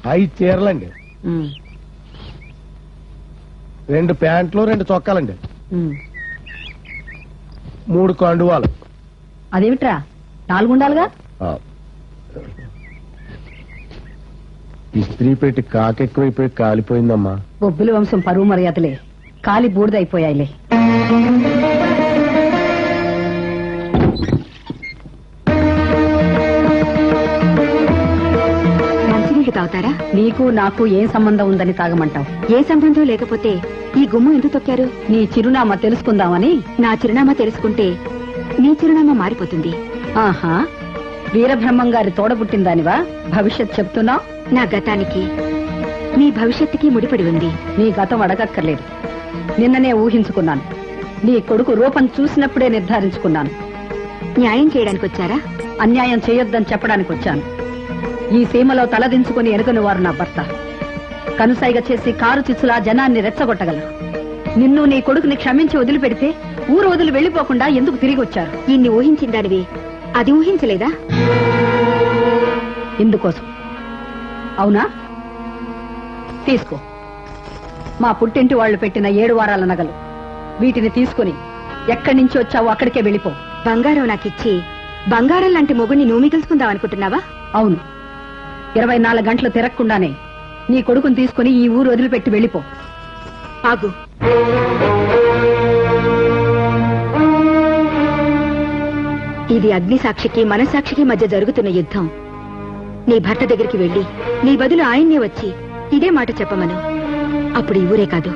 5 చీరలండి, 2 ప్యాంట్లు, 2 చొక్కాలండి, 3 కండువాలు. అదేమిట్రా 4 ఉండాలిగా? ఇస్త్రీ పెట్టి కాకెక్కువైపోయి కాలిపోయిందమ్మా. బొబ్బుల వంశం పరువు మర్యాదలే కాలి బూడిదైపోయాయిలే. తాగుతారా? నీకు నాకు ఏం సంబంధం ఉందని తాగమంటావు? ఏ సంబంధం లేకపోతే ఈ గుమ్ము ఎందుకు తొక్కారు? నీ చిరునామా తెలుసుకుందామని. నా చిరునామా తెలుసుకుంటే నీ చిరునామా మారిపోతుంది. ఆహా, వీరబ్రహ్మం గారి తోడబుట్టిందానివా భవిష్యత్ చెప్తున్నావు? నా గతానికి నీ భవిష్యత్తుకి ముడిపడి ఉంది. నీ గతం అడగక్కర్లేదు, నిన్ననే ఊహించుకున్నాను. నీ కొడుకు రూపం చూసినప్పుడే నిర్ధారించుకున్నాను. న్యాయం చేయడానికి వచ్చారా? అన్యాయం చేయొద్దని చెప్పడానికి వచ్చాను. ఈ సీమలో తలదించుకుని ఎరుగని వారు నా భర్త. కనుసైగ చేసి కారు చిచ్చులా జనాన్ని రెచ్చగొట్టగలరు. నిన్ను నీ కొడుకుని క్షమించి వదిలిపెడితే ఊరు వదిలి వెళ్లిపోకుండా ఎందుకు తిరిగి వచ్చారు? ఇన్ని ఊహించిందానివి అది ఊహించలేదా? ఇందుకోసం. అవునా? తీసుకో, మా పుట్టింటి వాళ్లు పెట్టిన 7 వారాల నగలు. వీటిని తీసుకుని ఎక్కడి నుంచి వచ్చావో అక్కడికే వెళ్ళిపో. బంగారం నాకిచ్చి బంగారం లాంటి మొగుని నువ్వు మిగుల్చుకుందాం అనుకుంటున్నావా? అవును, 24 గంటలు తిరగకుండానే నీ కొడుకుని తీసుకుని ఈ ఊరు వదిలిపెట్టి వెళ్ళిపో. ఆగు. ఇది అగ్నిసాక్షికి మనసాక్షికి మధ్య జరుగుతున్న యుద్ధం. నీ భర్త దగ్గరికి వెళ్లి నీ బదులు ఆయన్నే వచ్చి ఇదే మాట చెప్పమను. అప్పుడు ఈ ఊరే కాదు,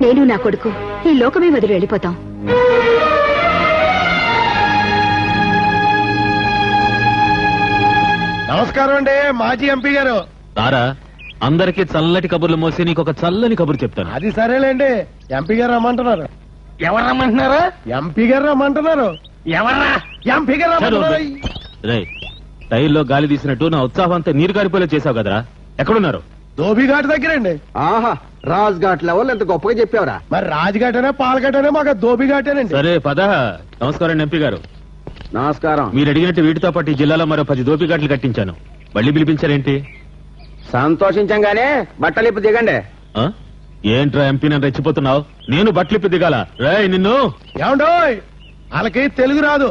నేను నా కొడుకు ఈ లోకమే వదిలి వెళ్ళిపోతాం. నమస్కారం అండి మాజీ ఎంపీ గారు. తారా, అందరికీ చల్లటి కబుర్లు మోసి నీకు ఒక చల్లని కబురు చెప్తాను. అది సరేలేండి, ఎంపీ గారు రమ్మంటున్నారు. ఎవరు రమ్మంటున్నారు? ఎంపీ గారు రమ్మంటున్నారు. ఎవర్రా? ఎంపీ గారు రమ్మంటున్నారు. రే, టైర్లో గాలి తీసినట్టు నా ఉత్సాహం అంతా నీరు గారిపోలే చేసావు కదరా. ఎక్కడున్నారు? ధోబిఘాట్ దగ్గరండి. ఆహా, రాజ్ ఘాట్ లెవెల్ ఎంత గొప్పగా చెప్పావురా. మరి రాజ్ఘాటనే పాలఘాటనే మాకు ధోబిఘాటేనండి. సరే పద. నమస్కారం ఎంపీ గారు. నమస్కారం. మీరు అడిగినట్టు వీటితో పాటు ఈ జిల్లాలో మరో 10 దోపిఘాట్లు కట్టించాను. మళ్ళీ పిలిపించారేంటి? సంతోషించంగానే బట్టలిప్పి దిగండి. ఆ? ఏంట్రా ఎంపీ నన్ను రెచ్చిపోతున్నావు? నేను బట్టలిప్పి దిగాల? రేయ్ నిన్ను. ఏమండోయ్, వాళ్ళకి తెలుగు రాదు.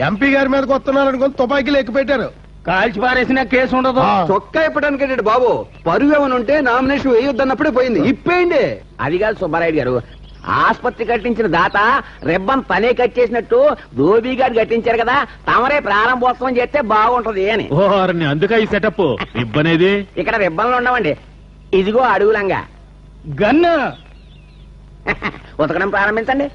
ఎంపీ గారి మీదకి వస్తున్నారనుకుని తుపాకీలు ఎక్కువ పెట్టారు. కాల్చి పారేసిన కేసు ఉండదు. చొక్కా ఇప్పడానికి బాబు పరువు ఏమని ఉంటే నామినేషన్ వేయొద్దన్నప్పుడే పోయింది. ఇప్పేయండి. అది కాదు సుబ్బారాయుడు గారు, ఆసుపత్రి కట్టించిన దాత రెబ్బన్ తనే కట్టేసినట్టు ధోబీగాడు కట్టించారు కదా, తమరే ప్రారంభోత్సవం చేస్తే బాగుంటది అని. ఓహర్ని అందుక ఈ సెటప్. రిబ్బనేది? ఇక్కడ రిబ్బన్లు ఉండవండి, ఇదిగో అడుగులంగా గన్ను. ఉతకడం ప్రారంభించండి.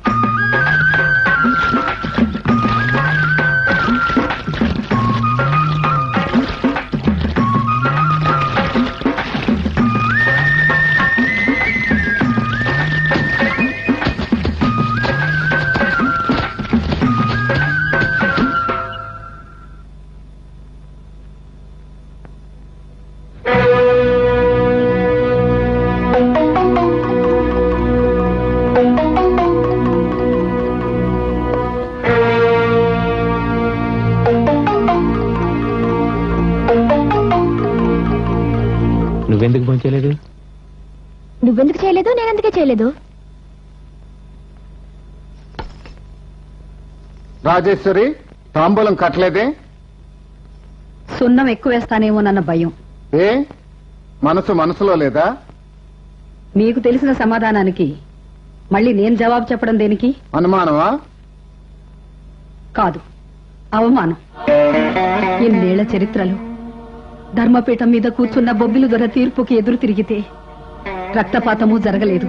నువ్వెందుకు పంచలేదు? నువ్వెందుకు చేయలేదు? నేనెందుకే చేయలేదు? రాజేశ్వరి, తాంబూలం కట్టలేదే? సున్నం ఎక్కువ వేస్తానేమోనన్న భయం. ఏ మనసులో లేదా? మీకు తెలిసిన సమాధానానికి మళ్ళీ నేను జవాబు చెప్పడం దేనికి? అనుమానమా? కాదు, అవమానం. ఇన్నేళ్ల చరిత్రలో ధర్మపీఠం మీద కూర్చున్న బొబ్బిలు దొర తీర్పుకి ఎదురు తిరిగితే రక్తపాతము జరగలేదు,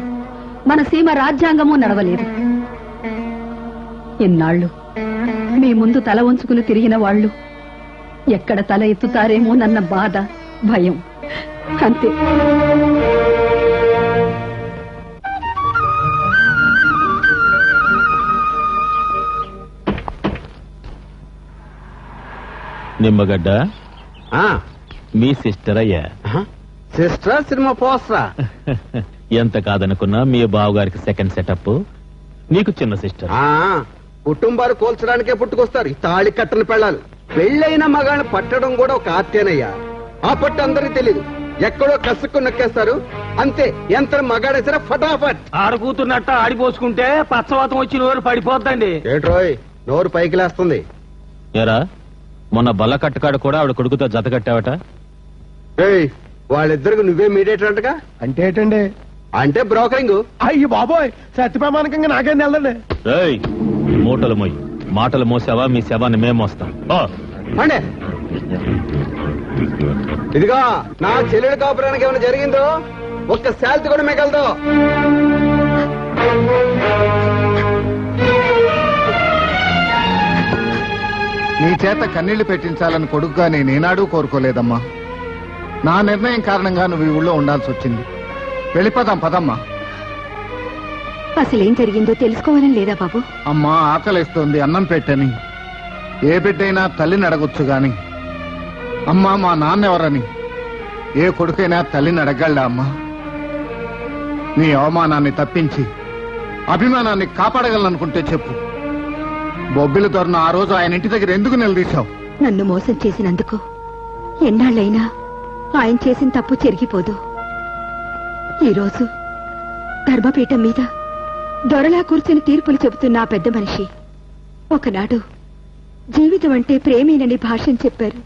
మన సీమ రాజ్యాంగము నడవలేదు. ఇన్నాళ్లు మీ ముందు తల వంచుకుని తిరిగిన వాళ్ళు ఎక్కడ తల ఎత్తుతారేమో నన్న బాధ, భయం, అంతే. నిమ్మగడ్డ మీ సిస్టర్ అయ్యా. సిస్టర్ సినిమా పోస్టరా? ఎంత కాదనుకున్నా మీ బావగారికి సెకండ్ సెటప్, నీకు చిన్న సిస్టర్. కుటుంబాలు కోల్చడానికే పుట్టుకొస్తారు తాళి కట్టని పెళ్ళాలు. పెళ్ళైన మగాళ్ళని పట్టడం కూడా ఒక ఆర్తేనయ్యా. ఆ పట్టు అందరికి తెలీదు. ఎక్కడో కసుక్కు నొక్కేస్తారు అంతే. యంత్రం మగాడేసరా ఫటాఫట్. ఆడకూతున్నట్ట ఆడిపోసుకుంటే పచ్చవాతం వచ్చి నోరు పడిపోద్దండి. ఏట్రోయ్ నోరు పైకి లేస్తుంది. ఏరా మొన్న బల్ల కట్టకాడ కూడా ఆవిడ కొడుకుతో జత కట్టావట. ఏయ్ వాళ్ళిద్దరికి నువ్వే మీడియేటర్ అంటగా? అంటే ఏంటండి? అంటే బ్రోకరింగ్. అయ్యి బాబోయ్, సత్యప్రమాణకంగా నాకేం తెలదండి. రేయ్ మూటలు మోయి, మాటలు మోసావా మీ శవాన్ని మేము మోస్తాం. అంటే ఇదిగా నా చెల్లెడు కాపురానికి ఏమైనా జరిగిందో ఒక్క శాలరీ కూడా మిగలదు. నీ చేత కన్నీళ్లు పెట్టించాలని కొడుకుగా నేనేనాడూ కోరుకోలేదమ్మా. నా నిర్ణయం కారణంగా నువ్వు ఈ ఊళ్ళో ఉండాల్సి వచ్చింది. వెళ్ళిపోదాం పదమ్మా. అసలేం జరిగిందో తెలుసుకోవాలని లేదా బాబు? అమ్మా ఆకలిస్తోంది, అన్నం పెట్టని. ఏ బిడ్డైనా తల్లిని అడగొచ్చు గాని అమ్మా మా నాన్నెవరని ఏ కొడుకైనా తల్లిని అడగలడా అమ్మా? నీ అవమానాన్ని తప్పించి అభిమానాన్ని కాపాడగలనుకుంటే చెప్పు. బొబ్బిలి దొరన ఆ రోజు ఆయన ఇంటి దగ్గర ఎందుకు నిలదీశావు? నన్ను మోసం చేసినందుకు ఎన్నాళ్ళైనా ఆయన చేసిన తప్పు చెరిగిపోదు. ఈరోజు ధర్మపీఠం మీద దొరలా కూర్చుని తీర్పులు చెబుతున్న ఆ పెద్ద మనిషి ఒకనాడు జీవితం అంటే ప్రేమేనని భాష్యం చెప్పారు.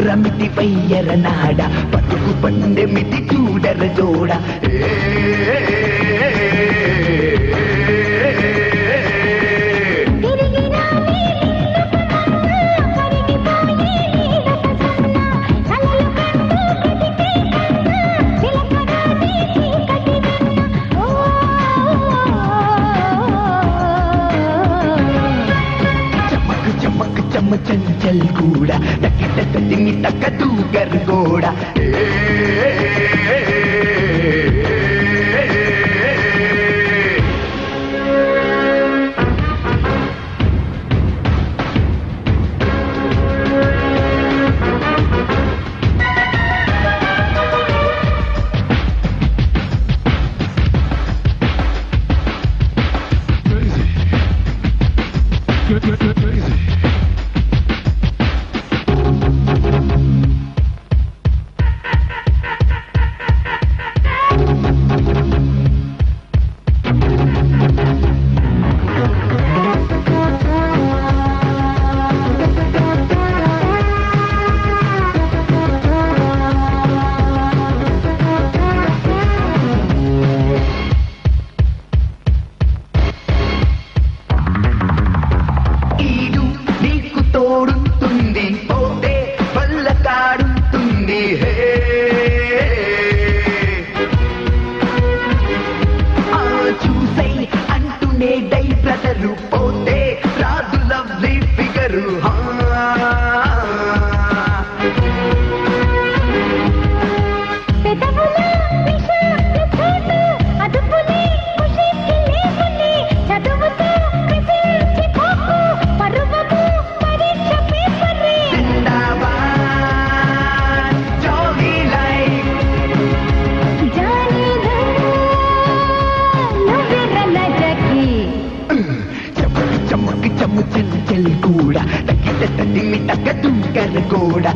రమితి పయ్యర నాడ పట్టుకు పండె మితి చూడర జోడ चंचल कूड़ा टक टक दिमी तक तू कर गोड़ा चंचल कूड़ा टक दिमी तक तू कर गोड़ा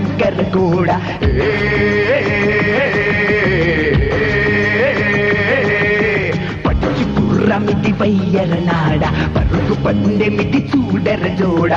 దూకరగోడ పచ్చి పుర్రమిటి వయ్యరనాడ పరుగు పందెమిటి చూడర జోడ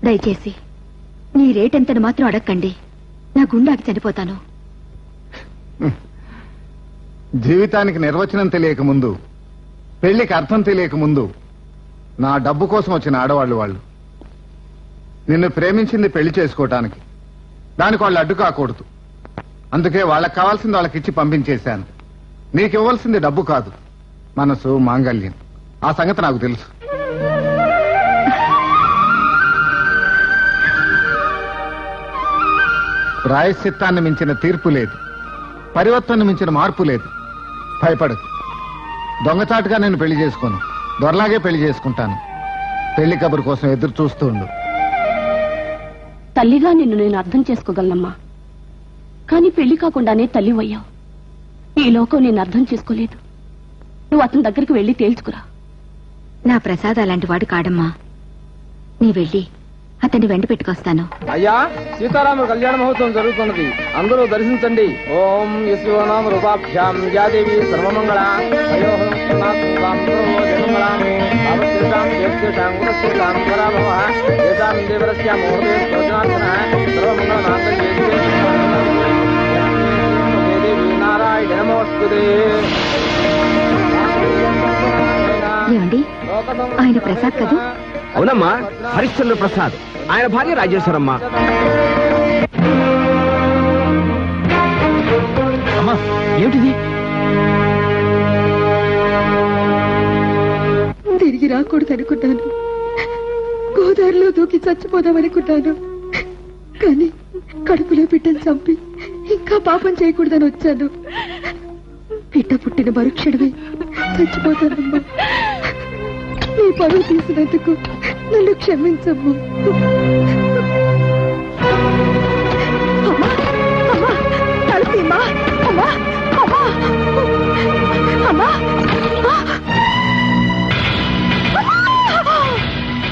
దయచేసి నీ రేటెంతని మాత్రం అడగండి. నా గుండాకి చనిపోతాను. జీవితానికి నిర్వచనం తెలియకముందు, పెళ్లికి అర్థం తెలియకముందు నా డబ్బు కోసం వచ్చిన ఆడవాళ్ళు వాళ్ళు. నిన్ను ప్రేమించింది పెళ్లి చేసుకోవటానికి, దానికి వాళ్ళు అడ్డు కాకూడదు. అందుకే వాళ్ళకి కావాల్సింది వాళ్ళకి ఇచ్చి పంపించేశాను. నీకు ఇవ్వాల్సింది డబ్బు కాదు, మనసు, మాంగళ్యం. ఆ సంగతి నాకు తెలుసు. ప్రాయశ్చిత్తాన్ని మించిన తీర్పు లేదు, పరివర్తన మించిన మార్పు లేదు. భయపడదు. దొంగచాటుగా నేను పెళ్లి చేసుకోను, దొరలాగే పెళ్లి చేసుకుంటాను. పెళ్లి కబురు కోసం ఎదురు చూస్తూ ఉండు. తల్లిగా నిన్ను నేను అర్థం చేసుకోగలనమ్మా, కానీ పెళ్లి కాకుండానే తల్లివయ్యావు. ఈ లోకం నేను అర్థం చేసుకోలేదు. నువ్వు అతని దగ్గరికి వెళ్లి తేల్చుకురా. నా ప్రసాద్ అలాంటి వాడు కాడమ్మా. నీ వెళ్ళి అతన్ని వెంట పెట్టుకొస్తాను. అయ్యా, సీతారాముల కళ్యాణ మహోత్సవం జరుగుతున్నది, అందరూ దర్శించండి. ఓం యశోనామ రూపాభ్యాం యాదేవి సర్వమంగళ నారాయణ నమోస్తుతే. ఏమండి, ఆయన ప్రసాద్ కదా? అవునమ్మా, హరిశ్చంద్ర ప్రసాద్. ఆయన భార్య రాజేశ్వరమ్మ. అమ్మా, ఏమిటిది? తిరిగి రాకూడదు అనుకున్నాను. గోదావరిలో దూకి చచ్చిపోదామనుకున్నాను. కానీ కడుపులో బిడ్డను చంపి ఇంకా పాపం చేయకూడదని వచ్చాను. బిడ్డ పుట్టిన మరుక్షణమే చచ్చిపోతానమ్మా. నీ పరువు తీసినందుకు నన్ను క్షమించమ్మా.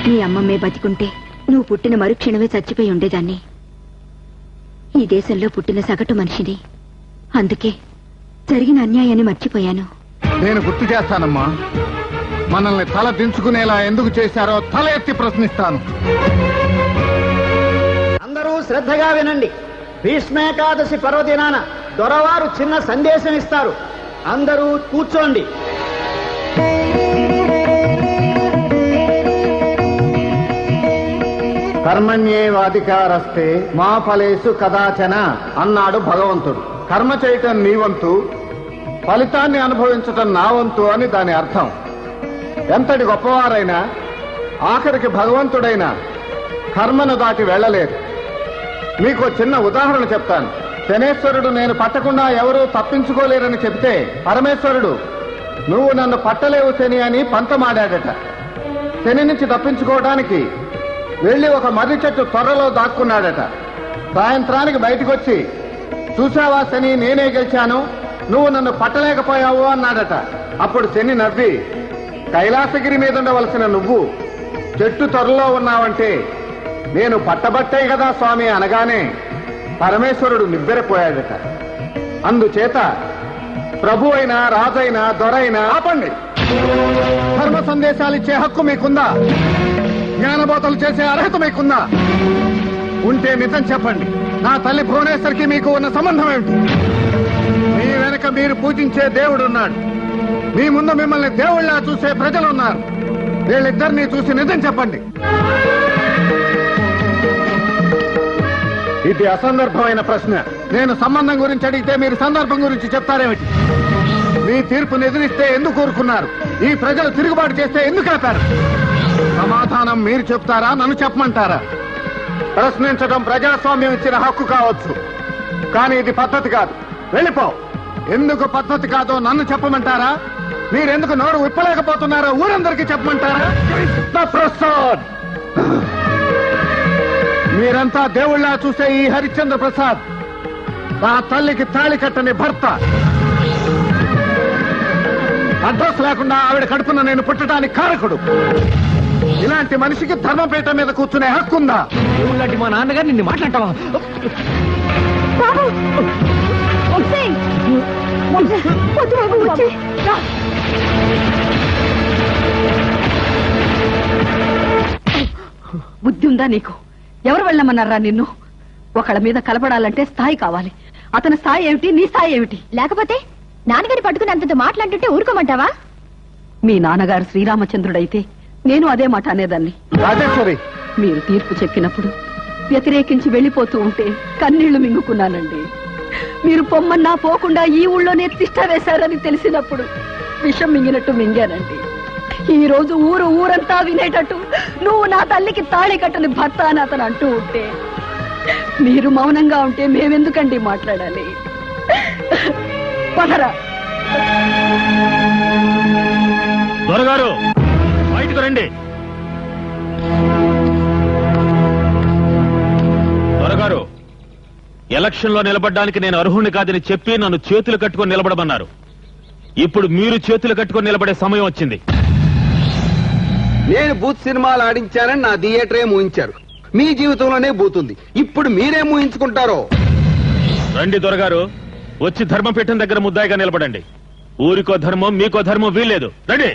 నీ అమ్మమ్మే బతికుంటే నువ్వు పుట్టిన మరుక్షణమే చచ్చిపోయి ఉండేదాన్ని. ఈ దేశంలో పుట్టిన సగటు మనిషిని. అందుకే జరిగిన అన్యాయాన్ని మర్చిపోయాను. నేను గుర్తు చేస్తానమ్మా. మనల్ని తల దించుకునేలా ఎందుకు చేశారో తల ఎత్తి ప్రశ్నిస్తాను. అందరూ శ్రద్ధగా వినండి. భీష్మేకాదశి పర్వదినాన దొరవారు చిన్న సందేశం ఇస్తారు. అందరూ కూర్చోండి. కర్మణ్యేవాధికారస్తే మా ఫలేషు కదాచన అన్నాడు భగవంతుడు. కర్మ చేయటం నీ వంతు, ఫలితాన్ని అనుభవించటం నా వంతు అని దాని అర్థం. ఎంతటి గొప్పవారైనా ఆఖరికి భగవంతుడైనా కర్మను దాటి వెళ్ళలేరు. మీకు చిన్న ఉదాహరణ చెప్తాను. శనేశ్వరుడు నేను పట్టకుండా ఎవరూ తప్పించుకోలేరని చెప్తే పరమేశ్వరుడు నువ్వు నన్ను పట్టలేవు శని అని పంతమాడాడట. శని నుంచి తప్పించుకోవడానికి వెళ్లి ఒక మర్రి చెట్టు త్వరలో దాక్కున్నాడట. సాయంత్రానికి బయటకు వచ్చి, చూసావా శని, నేనే గెలిచాను, నువ్వు నన్ను పట్టలేకపోయావు అన్నాడట. అప్పుడు శని నవ్వి, కైలాసగిరి మీద ఉండవలసిన నువ్వు చెట్టు త్వరలో ఉన్నావంటే నేను పట్టబట్టే కదా స్వామి అనగానే పరమేశ్వరుడు నివ్వెరపోయాడట. అందుచేత ప్రభు అయినా, రాజైనా, దొరైనా ఆపండి. ధర్మ సందేశాలు ఇచ్చే హక్కు మీకుందా? జ్ఞానబోధలు చేసే అర్హత మీకుందా? ఉంటే నిజం చెప్పండి. నా తల్లి భువనేశ్వరికి మీకు ఉన్న సంబంధం ఏమిటి? మీ వెనక వెనక మీరు పూజించే దేవుడున్నాడు. మీ ముందు మిమ్మల్ని దేవుళ్ళ చూసే ప్రజలున్నారు. వీళ్ళిద్దరినీ చూసి నిజం చెప్పండి. ఇది అసందర్భమైన ప్రశ్న. నేను సంబంధం గురించి అడిగితే మీరు సందర్భం గురించి చెప్తారేమిటి? మీ తీర్పును ఎదిరిస్తే ఎందుకు కోరుకున్నారు? ఈ ప్రజలు తిరుగుబాటు చేస్తే ఎందుకు ఆపారు? సమాధానం మీరు చెప్తారా, నన్ను చెప్పమంటారా? ప్రశ్నించడం ప్రజాస్వామ్యం ఇచ్చిన హక్కు కావచ్చు, కానీ ఇది పద్ధతి కాదు. వెళ్ళిపో. ఎందుకు పద్ధతి కాదో నన్ను చెప్పమంటారా? మీరెందుకు నోరు విప్పలేకపోతున్నారో ఊరందరికీ చెప్పమంటారా? కృష్ణప్రసాద్, మీరంతా దేవుళ్ళ చూసే ఈ హరిశ్చంద్ర ప్రసాద్ నా తల్లికి తాళి కట్టని భర్త. అడ్రస్ లేకుండా ఆవిడ కడుపున నేను పుట్టడానికి కారకుడు. ఇలాంటి మనిషికి ధర్మపీఠ మీద కూర్చునే హక్కుందా? దేవుళ్ళంటి మా నాన్నగారు నిన్ను మాట్లాడతావా? బుద్ధి ఉందా నీకు? ఎవరు వెళ్ళమన్నారా నిన్ను? ఒకళ్ళ మీద కలపడాలంటే స్థాయి కావాలి. అతని స్థాయి ఏమిటి, నీ స్థాయి ఏమిటి? లేకపోతే నాన్నగారి పట్టుకుని అంతతో మాట్లాడుతుంటే ఊరుకోమంటావా? మీ నాన్నగారు శ్రీరామచంద్రుడైతే నేను అదే మాట అనేదాన్ని. రాజేశ్వరి, మీరు తీర్పు చెప్పినప్పుడు వ్యతిరేకించి వెళ్ళిపోతూ ఉంటే కన్నీళ్లు మింగుకున్నానండి. మీరు పొమ్మన్నా పోకుండా ఈ ఊళ్ళోనే తిష్ట వేశారని తెలిసినప్పుడు విషం మింగినట్టు మింగానండి. ఈ రోజు ఊరంతా వినేటట్టు నువ్వు నా తల్లికి తాళి కట్టని భర్త అని అతను అంటూ ఉంటే మీరు మౌనంగా ఉంటే మేమెందుకండి మాట్లాడాలి? పదరా. దొరగారు, బయటకు రండి. దొరగారు, ఎలక్షన్ లో నిలబడ్డానికి నేను అర్హుణ్ణి కాదని చెప్పి నన్ను చేతులు కట్టుకొని నిలబడమన్నారు. ఇప్పుడు మీరు చేతులు కట్టుకొని నిలబడే సమయం వచ్చింది. నేను బూత్ సినిమాలు ఆడించానని నా థియేటరే మూయించారు. మీ జీవితంలోనే బూతుంది. ఇప్పుడు మీరే మూయించుకుంటారో? రండి దొరగారు, వచ్చి ధర్మపీఠం దగ్గర ముద్దాయిగా నిలబడండి. ఊరికో ధర్మం, మీకో ధర్మం వీల్లేదు. రండి.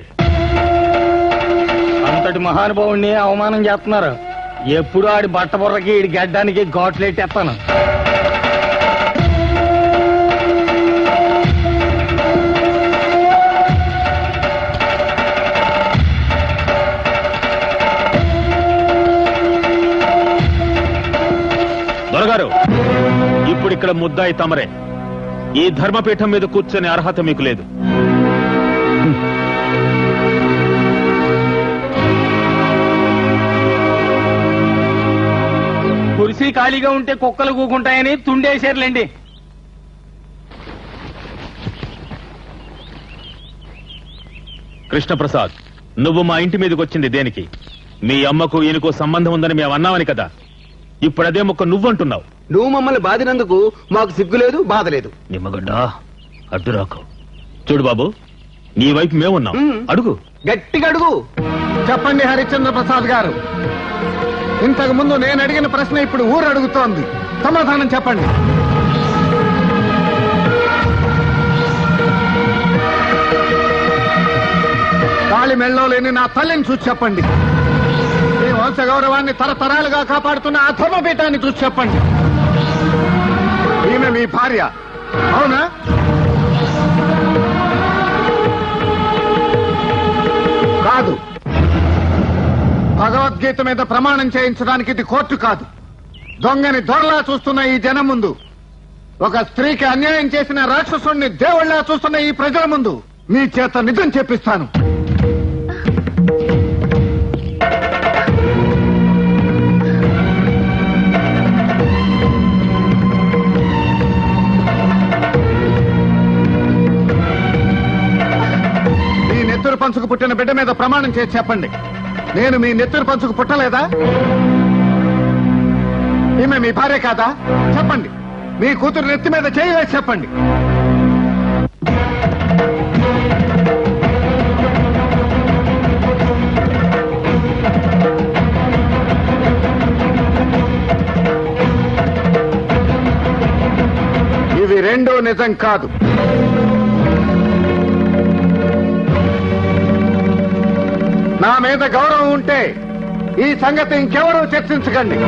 అంతటి మహానుభావుణ్ణి అవమానం చేస్తున్నారు. ఎప్పుడు ఆడి బట్ట బుర్రకి ఈడి గడ్డానికి ఘాట్లెట్టేస్తాను. దొరగారు, ఇప్పుడు ఇక్కడ ముద్దాయి తమరే. ఈ ధర్మపీఠం మీద కూర్చొని అర్హత మీకు లేదు. కుర్చీ ఖాళీగా ఉంటే కుక్కలు కూకుంటాయని తుండేశారులేండి. కృష్ణప్రసాద్, నువ్వు మా ఇంటి మీదకి వచ్చింది దేనికి? మీ అమ్మకు ఈయనకు సంబంధం ఉందని మేము అన్నామని కదా. ఇప్పుడు అదే మొక్క నువ్వంటున్నావు. నువ్వు మమ్మల్ని బాధినందుకు మాకు సిగ్గు లేదు, బాధ లేదు. నిమ్మగడ్డ, అడ్డు రాకు. చూడు బాబు, నీ వైపు మేమున్నాం. అడుగు, గట్టిగా అడుగు. చెప్పండి హరిశ్చంద్ర ప్రసాద్ గారు. ఇంతకు ముందు నేను అడిగిన ప్రశ్న ఇప్పుడు ఊరు అడుగుతోంది. సమాధానం చెప్పండి. తాళి మెళ్ళో లేని నా తల్లిని చూసి చెప్పండి. ఈ వంశ గౌరవాన్ని తరతరాలుగా కాపాడుతున్న ఆ ధర్మపీఠాన్ని చూసి చెప్పండి. ఈమె మీ భార్య అవునా? కాదు. భగవద్గీత మీద ప్రమాణం చేయించడానికి ఇది కోర్టు కాదు. దొంగని దొరలా చూస్తున్న ఈ జనం ముందు, ఒక స్త్రీకి అన్యాయం చేసిన రాక్షసుణ్ణి దేవుళ్లా చూస్తున్న ఈ ప్రజల ముందు మీ చేత నిజం చెప్పిస్తాను. మీ నెత్తురు పంచుకు పుట్టిన బిడ్డ మీద ప్రమాణం చేసి చెప్పండి. నేను మీ నెత్తురు పంచుకు పుట్టలేదా? ఈమె మీ భార్య కాదా? చెప్పండి. మీ కూతురు నెత్తి మీద చేయి వేసి చెప్పండి. ఇవి రెండూ నిజం కాదు. నా మీద గౌరవం ఉంటే ఈ సంగతి ఇంకెవరూ చర్చించకండి.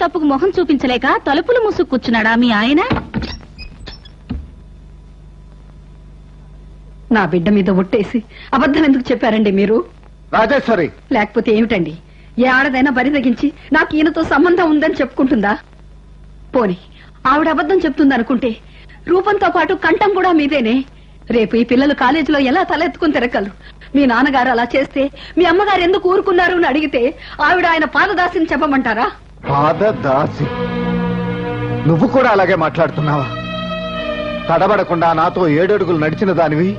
తప్పుకు మొహం చూపించలేక తలుపులు మూసుకు కూర్చున్నాడా మీ ఆయన? నా బిడ్డ మీద ఒట్టేసి అబద్ధం ఎందుకు చెప్పారండి మీరు? రాజేశ్వరి, లేకపోతే ఏమిటండి? ఏ ఆడదైనా బరిదగించి నాకు ఈయనతో సంబంధం ఉందని చెప్పుకుంటుందా? పోని ఆవిడ అబద్ధం చెప్తుందనుకుంటే రూపంతో పాటు కంఠం కూడా మీదేనే. రేపు ఈ పిల్లలు కాలేజీలో ఎలా తలెత్తుకుని తిరగలరు? మీ నాన్నగారు అలా చేస్తే మీ అమ్మగారు ఎందుకు ఊరుకున్నారు అని అడిగితే ఆవిడ ఆయన పాదదాసిని చెప్పమంటారా? పాదదాసి? నువ్వు కూడా అలాగే మాట్లాడుతున్నావా? తడబడకుండా నాతో 7 అడుగులు నడిచిన దానివి,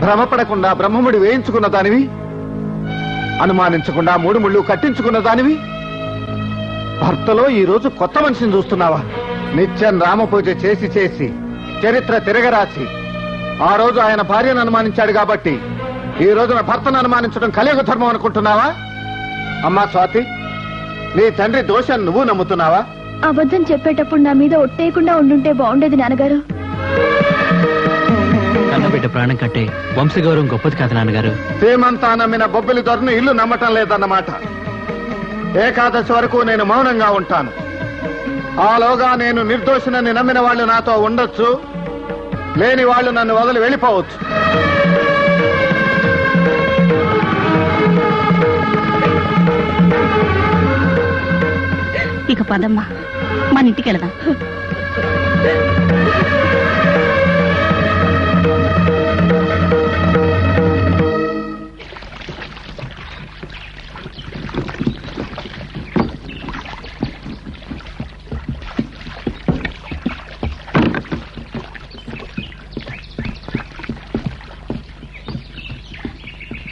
భ్రమపడకుండా బ్రహ్మముడి వేయించుకున్న దానివి, అనుమానించకుండా 3 ముళ్ళు కట్టించుకున్న దానివి, భర్తలో ఈ రోజు కొత్త మనిషిని చూస్తున్నావా? నిత్యం రామపూజ చేసి చేసి చరిత్ర తిరగరాసి ఆ రోజు ఆయన భార్యను అనుమానించాడు కాబట్టి ఈ రోజున భర్తను అనుమానించడం కలియుగ ధర్మం అనుకుంటున్నావా? అమ్మా స్వాతి, నీ తండ్రి దోషాన్ని నువ్వు నమ్ముతున్నావా? అబద్ధం చెప్పేటప్పుడు నా మీద ఒట్టేయకుండా ఉండుంటే బాగుండేది నాన్నగారు. కన్నబిడ్డ ప్రాణం కట్టే వంశగౌరవం గొప్పది కాదు నాన్నగారు. సేమంతా నమ్మిన బొబ్బిలి దొరని ఇల్లు నమ్మటం లేదన్నమాట. ఏకాదశి వరకు నేను మౌనంగా ఉంటాను. ఆలోగా నేను నిర్దోషినని నమ్మిన వాళ్ళు నాతో ఉండొచ్చు, లేని వాళ్ళు నన్ను వదిలి వెళ్ళిపోవచ్చు. ఇక పదమ్మా, మన ఇంటికి వెళదాం.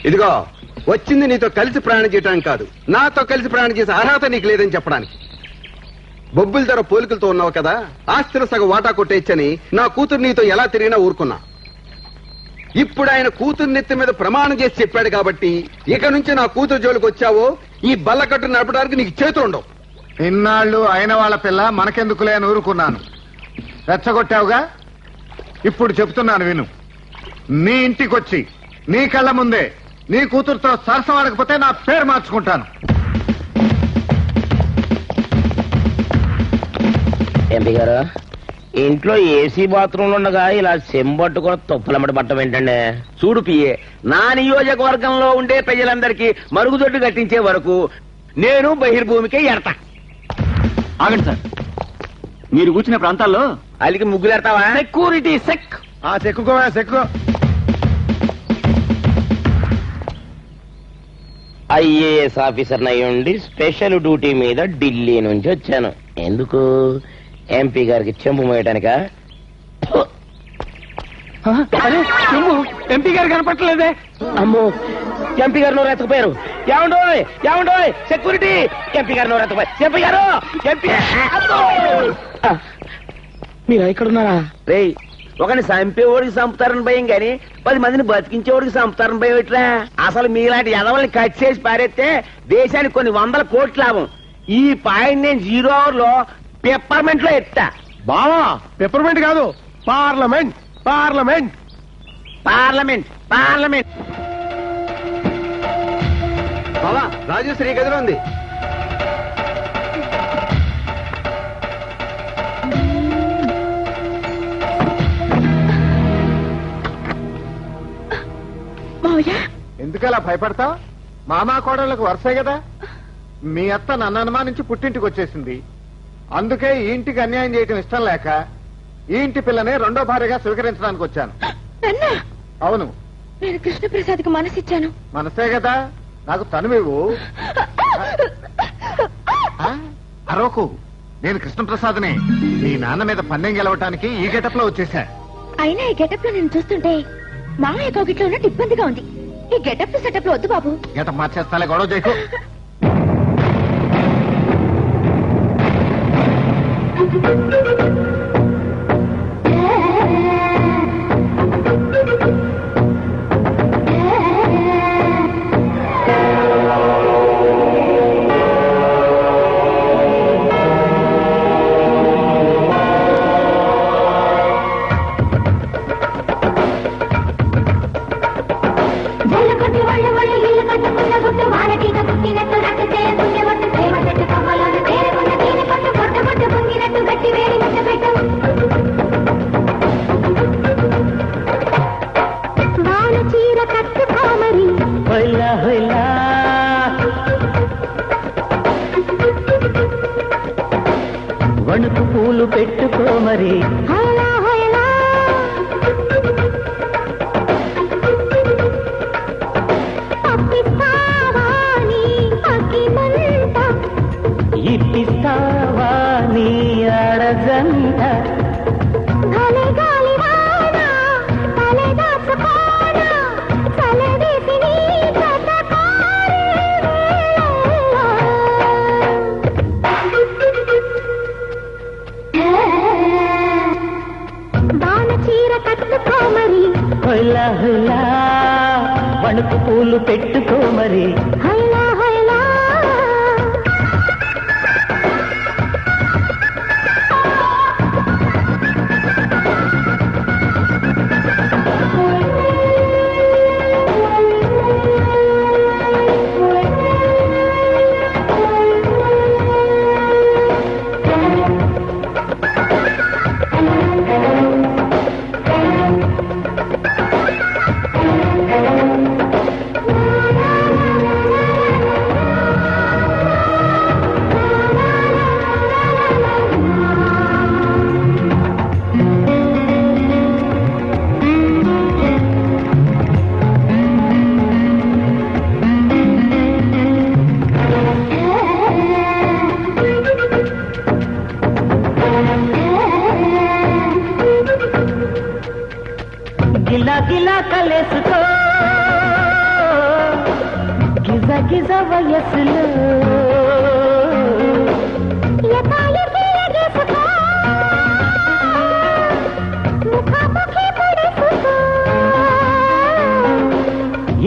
ఇదిగో, వచ్చింది నీతో కలిసి ప్రయాణం చేయడానికి కాదు, నాతో కలిసి ప్రయాణం చేసే అర్హత నీకు లేదని చెప్పడానికి. బొబ్బుల ధర పోలికలతో ఉన్నావు కదా, ఆస్తిలో సగం వాటా కొట్టేచ్చని నా కూతురు నీతో ఎలా తిరిగినా ఊరుకున్నా. ఇప్పుడు ఆయన కూతురు నెత్తి మీద ప్రమాణం చేసి చెప్పాడు కాబట్టి ఇక నుంచి నా కూతురు జోలికి వచ్చావో ఈ బల్లకట్టు నడపడానికి నీకు చేతులుండవు. ఇన్నాళ్ళు అయిన వాళ్ళ పిల్ల మనకెందుకులే అని ఊరుకున్నాను. రెచ్చగొట్టావుగా, ఇప్పుడు చెప్తున్నాను విను. నీ ఇంటికొచ్చి నీ కళ్ళ ముందే నీ కూతురుతో సరసం ఆడకపోతే నా పేరు మార్చుకుంటాను. ఎంపీ గారు, ఇంట్లో ఏసీ బాత్రూమ్ ఉండగా ఇలా చెంబట్టు కూడా తొప్పులమ్మడి పట్టం ఏంటండి? చూడు పిఏ, నా నియోజకవర్గంలో ఉండే ప్రజలందరికీ మరుగుదొడ్డు కట్టించే వరకు నేను బహిర్భూమికే ఎడతా. ఆగండి సార్, మీరు కూర్చునే ప్రాంతాల్లో అలికి ముగ్గులు ఎడతావా? సెక్యూరిటీ సెక్ చెక్కుకోవా చెక్కు. ఐఏఎస్ ఆఫీసర్ అయ్యుండి స్పెషల్ డ్యూటీ మీద ఢిల్లీ నుంచి వచ్చాను. ఎందుకు? ఎంపీ గారికి చెంబు మోయటానికా? ఎంపీ గారు కనపట్టలేదే. అమ్మో, ఎంపీ గారు నోరు ఎత్తకపోయారు. ఏమండోయ్ ఏమండోయ్, సెక్యూరిటీ, ఎంపీ గారు నోరు ఎత్తకపోయారు. ఎంపీ గారు, ఎంపీ మీరు ఎక్కడున్నారా? రే, ఒకని చంపేవాడికి చంపుతారని భయం గాని 10 మందిని బతికించేవాడికి చంపుతారని భయం ఎట్లా? అసలు మీలాంటి ఎదవల్ని కట్ చేసి పారేస్తే దేశానికి కొన్ని 100 కోట్ల లాభం. ఈ పాయింట్ నేను 0 hour లో పెప్పర్మెంట్ లో ఎత్తా. బావా, పెప్పర్మెంట్ కాదు, పార్లమెంట్ పార్లమెంట్ పార్లమెంట్ పార్లమెంట్. బావా, రాజేశ్వరి గదిలో ఉంది. ఎందుకలా భయపడతావు? మామా కోడళ్లకు వరుసే కదా. మీ అత్త నన్ను అనుమానించి పుట్టింటికి వచ్చేసింది. అందుకే ఈ ఇంటికి అన్యాయం చేయటం ఇష్టం లేక ఈ ఇంటి పిల్లని 2వ భార్యగా స్వీకరించడానికి వచ్చాను. అవును, నేను కృష్ణప్రసాద్ కు మనసిచ్చాను. మనసే కదా, నాకు తనువివు. అరవకు, నేను కృష్ణప్రసాద్ని. మీ నాన్న మీద పందెం గెలవటానికి ఈ గెటప్ లో వచ్చేసా. అయినా ఈ గెటప్ లో నేను చూస్తుంటే మామయ్య కోగిట్లో ఉన్నట్టు ఇబ్బందిగా ఉంది. ఈ గెటప్ సెటప్ లో వద్దు బాబు. గెటప్ మార్చేస్తాలే, గొడవ చేయకు. వానటీక పుట్టినట్టు రక్కితే పుణ్యవట్టు ప్రేమ చెట్టు కమ్మలోని పేరుకున్నది. పూలు పెట్టుకో మరి ఇప్పిస్తావా నీ ఆడజంట హొల్లా హొల్లా వణుకు పూలు పెట్టుకో మరి గిలా గిలా కలేసుకో గిజ గిజ వయస్సులో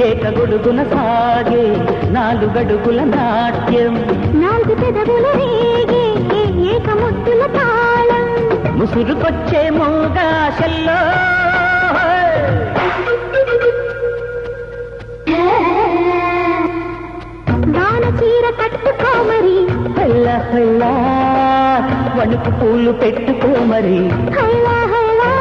ఏకగొడుగున సాగే నాలుగడుగుల నాట్యం నాలుగు పెదవులు రేగే ఏకముద్దుల తాళం ముసురుకొచ్చే మోగాశల్లో వాన చీర కట్టుకో మరి హల్లా హల్లా వణుకు పూలు పెట్టుకో మరి హల్లా హల్లా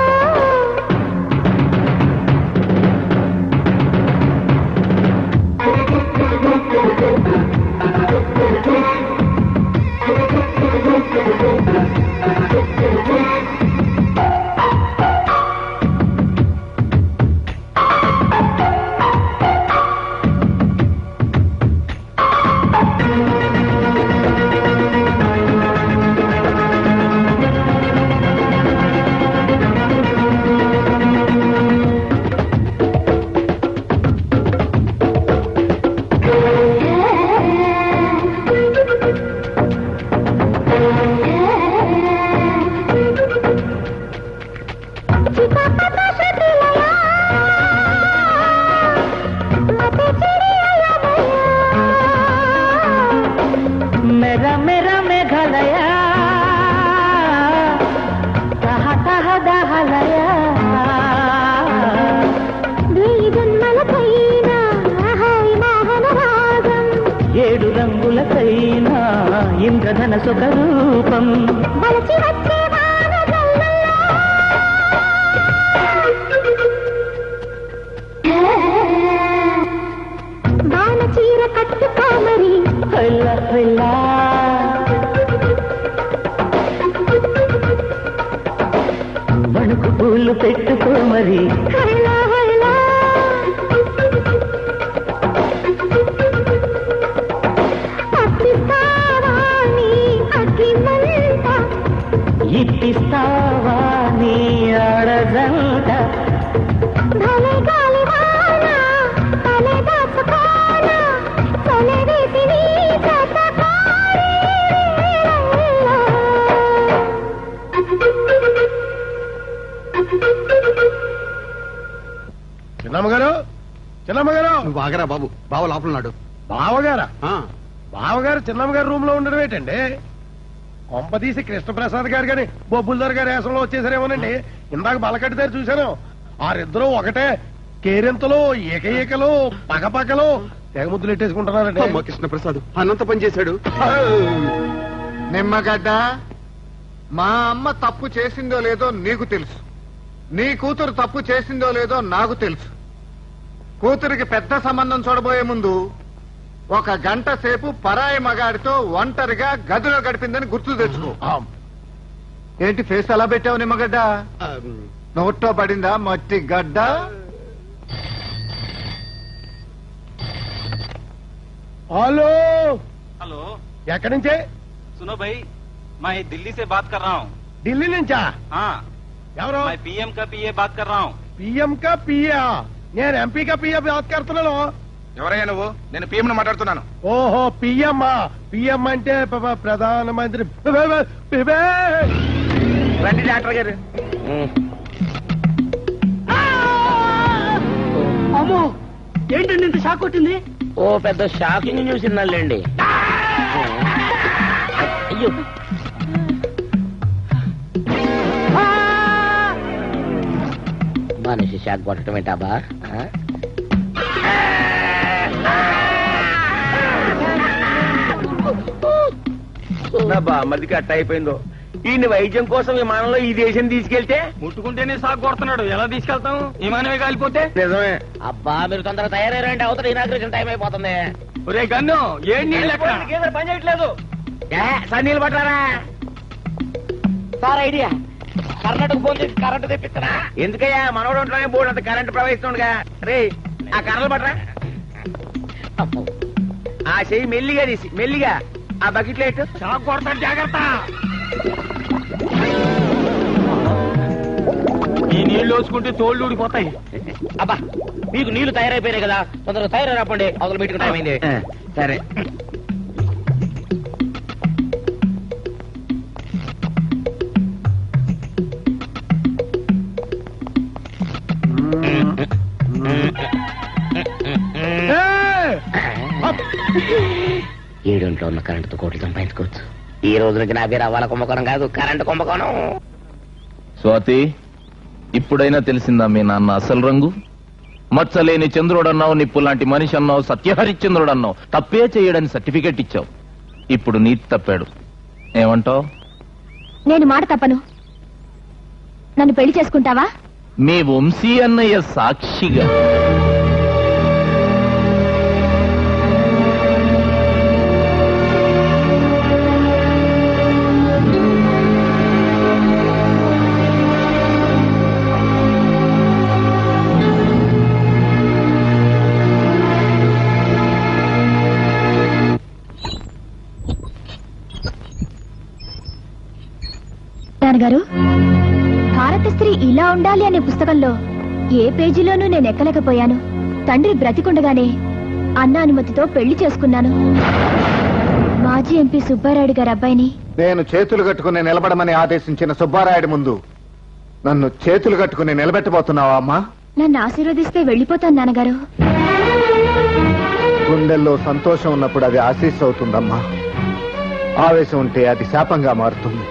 मेरा मेरा मेघालया तहा तहा दहलया జన్మలకైనా హాయి మోహన రాగం ఏడు రంగులకైనా ఇంద్రధనసొక రూపం బలచి వచ్చే వాన చీర కట్టుకో మరి హల్లా హల్లా వణుకు పూలు పెట్టుకో మరి హల్లా హల్లా అప్పిస్తావా నీ అగ్గిమంట ఇప్పిస్తావా నీ ఆడజంట భలే గాలి వాన తలే దాచుకోన తలే వేసి నీ చిన్నమ్మగారు చిన్నమ్మగారు నువ్వు ఆగరా బాబు బావ లోపలన్నాడు బావగారా బావగారు చిన్నమ్మగారు రూమ్ లో ఉండడం ఏంటండి కొంపదీసి కృష్ణప్రసాద్ గారు గాని బొబ్బుల్దార్ గారి వేసంలో వచ్చేసారేమోనండి ఇందాక బలకట్టి దగ్గర చూశాను వారిద్దరూ ఒకటే కేరింతలు ఏకలు పగపగలు తెగముద్దులు ఎట్టేసుకుంటున్నారండి కృష్ణప్రసాద్ అనంత పని చేశాడు నిమ్మగడ్డ మా అమ్మ తప్పు చేసిందో లేదో నీకు తెలుసు, నీ కూతురు తప్పు చేసిందో లేదో నాకు తెలుసు. కూతురికి పెద్ద సంబంధం చూడబోయే ముందు 1 గంట సేపు పరాయి మగాడితో ఒంటరిగా గదిలో గడిపిందని గుర్తు తెచ్చుకో. ఏంటి ఫేస్ అలా పెట్టావు నిమ్మగడ్డ? నోట్లో పడిందా మట్టి గడ్డ? హలో हेलो ఎక్కడి నుంచే? सुनो भाई मैं दिल्ली से बात कर रहा हूँ। ఢిల్లీ నుంచా? हाँ ఎవరు? मैं पीएम का पीए बात कर रहा हूँ। పిఎం కా పిఏ? నేను ఎంపీ కా పిఏ బాత్ కడుతున్నాను. ఎవరయ్యా నువ్వు? నేను పిఎం మాట్లాడుతున్నాను. ఓహో పిఎం. పిఎం అంటే ప్రధానమంత్రి. రండి డాక్టర్ గారు. అమ్మో ఏంటండి ఇంత షాక్ కొట్టింది? ఓ పెద్ద షాకింగ్ న్యూస్ విన్నాళ్ళండి. అయ్యో మనిషి షాక్ కొట్టడం ఏంటాబా? నా బామ్మదికి అట్ట అయిపోయిందో. ఈ వైద్యం కోసం విమానంలో ఈ దేశం తీసుకెళ్తే ముట్టుకుంటేనే సాగు కొడుతున్నాడు. ఎలా తీసుకెళ్తాం? విమానమే కాలిపోతే? నిజమే. అబ్బా మీరు తొందరగా తయారయ్యారంటే అవతల ఇనాగ్రేషన్ టైం అయిపోతుంది. ఒరే గన్ను ఏం నీళ్ళు ఎక్కడ? పని చేయట్లేదు. సన్నీళ్ళు పట్టారా సార్? ఐడియా కర్ణాటక పోతే కరెంటు తెప్పిస్తారా? ఎందుకయ్యా మనోడు ఉంటేనే బోర్డు అంత కరెంటు ప్రవహిస్తుండగా. రే ఆ కర్రలు పట్టరా. ఆ చెయ్యి మెల్లిగా తీసి మెల్లిగా ఆ బకెట్ లైట్ షాక్ కొడతాడు. జాగ్రత్త. ఈ నీళ్లు వేసుకుంటే తోళ్లు ఊడిపోతాయి. అబ్బా మీకు నీళ్లు తయారైపోయినాయి కదా, తొందరగా తయారై రాపండి. అవతల మీటింగ్ టైం అయింది. సరే ఏడుంట్లో ఉన్న కరెంటుతో కోట్లు సంపాదించుకోవచ్చు. ఈ రోజు నుంచి నా పేరు అవ్వాల కుంభకోణం కాదు, కరెంటు కుంభకోణం. స్వాతి, ఇప్పుడైనా తెలిసిందా మీ నాన్న అసలు రంగు? మచ్చలేని చంద్రుడు అన్నావు, నిప్పు లాంటి మనిషి అన్నావు, సత్యహరిశ్చంద్రుడు అన్నావు. తప్పే చేయడానికి సర్టిఫికెట్ ఇచ్చావు. ఇప్పుడు నీతి తప్పాడు. ఏమంటావు? నేను మాట తప్పను. నన్ను పెళ్లి చేసుకుంటావా? మీ వంశీ అన్నయ్య సాక్షిగా. నాన్నగారు, భారత స్త్రీ ఇలా ఉండాలి అనే పుస్తకంలో ఏ పేజీలోనూ నేను ఎక్కలేకపోయాను. తండ్రి బ్రతికుండగానే అన్న అనుమతితో పెళ్లి చేసుకున్నాను. మాజీ ఎంపీ సుబ్బారాయుడు గారి అబ్బాయిని. నేను చేతులు కట్టుకుని నిలబడమని ఆదేశించిన సుబ్బారాయుడు ముందు నన్ను చేతులు కట్టుకుని నిలబెట్టబోతున్నావా అమ్మా? నన్ను ఆశీర్వదిస్తే వెళ్ళిపోతాను నాన్నగారు. గుండెల్లో సంతోషం ఉన్నప్పుడు అది ఆశీస్సు అవుతుందమ్మా. ఆవేశం ఉంటే అది శాపంగా మారుతుంది.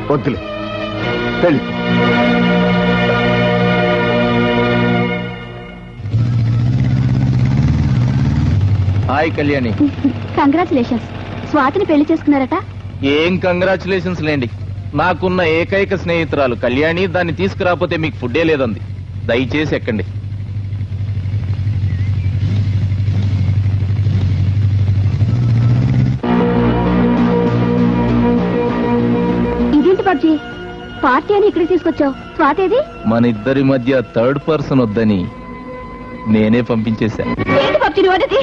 వద్దులే, పెళ్లి. హాయ్ కళ్యాణి. కంగ్రాచులేషన్స్. స్వాతిని పెళ్లి చేసుకున్నారట? ఏం కంగ్రాచులేషన్స్ లేండి. నాకున్న ఏకైక స్నేహితురాలు కళ్యాణి. దాన్ని తీసుకురాకపోతే మీకు ఫుడ్డే లేదంది. దయచేసి ఎక్కండి. ఇదేంటి పబ్జీ, పార్టీ అని ఇక్కడికి తీసుకొచ్చావు? స్వాతేది? మన ఇద్దరి మధ్య థర్డ్ పర్సన్ వద్దని నేనే పంపించేశా. ఏంటి పబ్జీ నువ్వు అన్నది?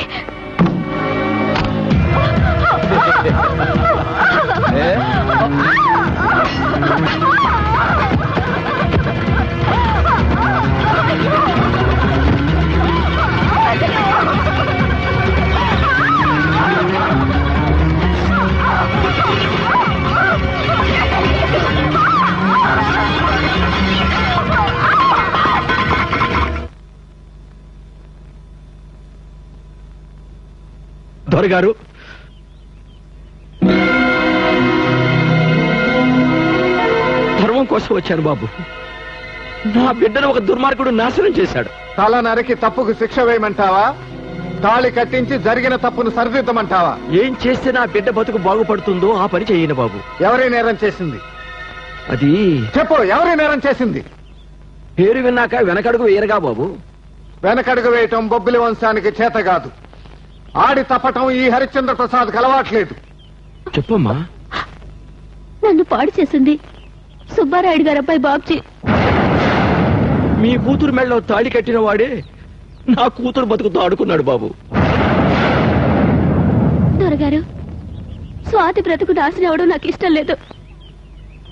దొరగారు, ధర్మం కోసం వచ్చాను బాబు. నా బిడ్డను ఒక దుర్మార్గుడు నాశనం చేశాడు. తల నరికి తప్పుకు శిక్ష వేయమంటావా? తాళి కట్టించి జరిగిన తప్పును సరిదిద్దమంటావా? ఏం చేస్తే నా బిడ్డ బతుకు బాగుపడుతుందో ఆ పని చేయను బాబు. ఎవరి నేరం చేసింది? అది చెప్పు, ఎవరి నేరం చేసింది? పేరు విన్నాక వెనకడుగు వేయరుగా బాబు. వెనకడుగు వేయటం బొబ్బిలి వంశానికి చేత కాదు. ఆడి తప్పటం ఈ హరిశ్చంద్ర ప్రసాద్ అలవాట్లేదు. చెప్పమ్మా. నన్ను పాడు చేసింది సుబ్బారాయుడు గారు అబ్బాయి బాబ్జీ. మీ కూతురు మెళ్ళలో తాళి కట్టిన వాడే నా కూతురు బతుకుతో ఆడుకున్నాడు బాబు. దొరగారు, స్వాతి బ్రతుకు నాశనం అవడం నాకు ఇష్టం లేదు.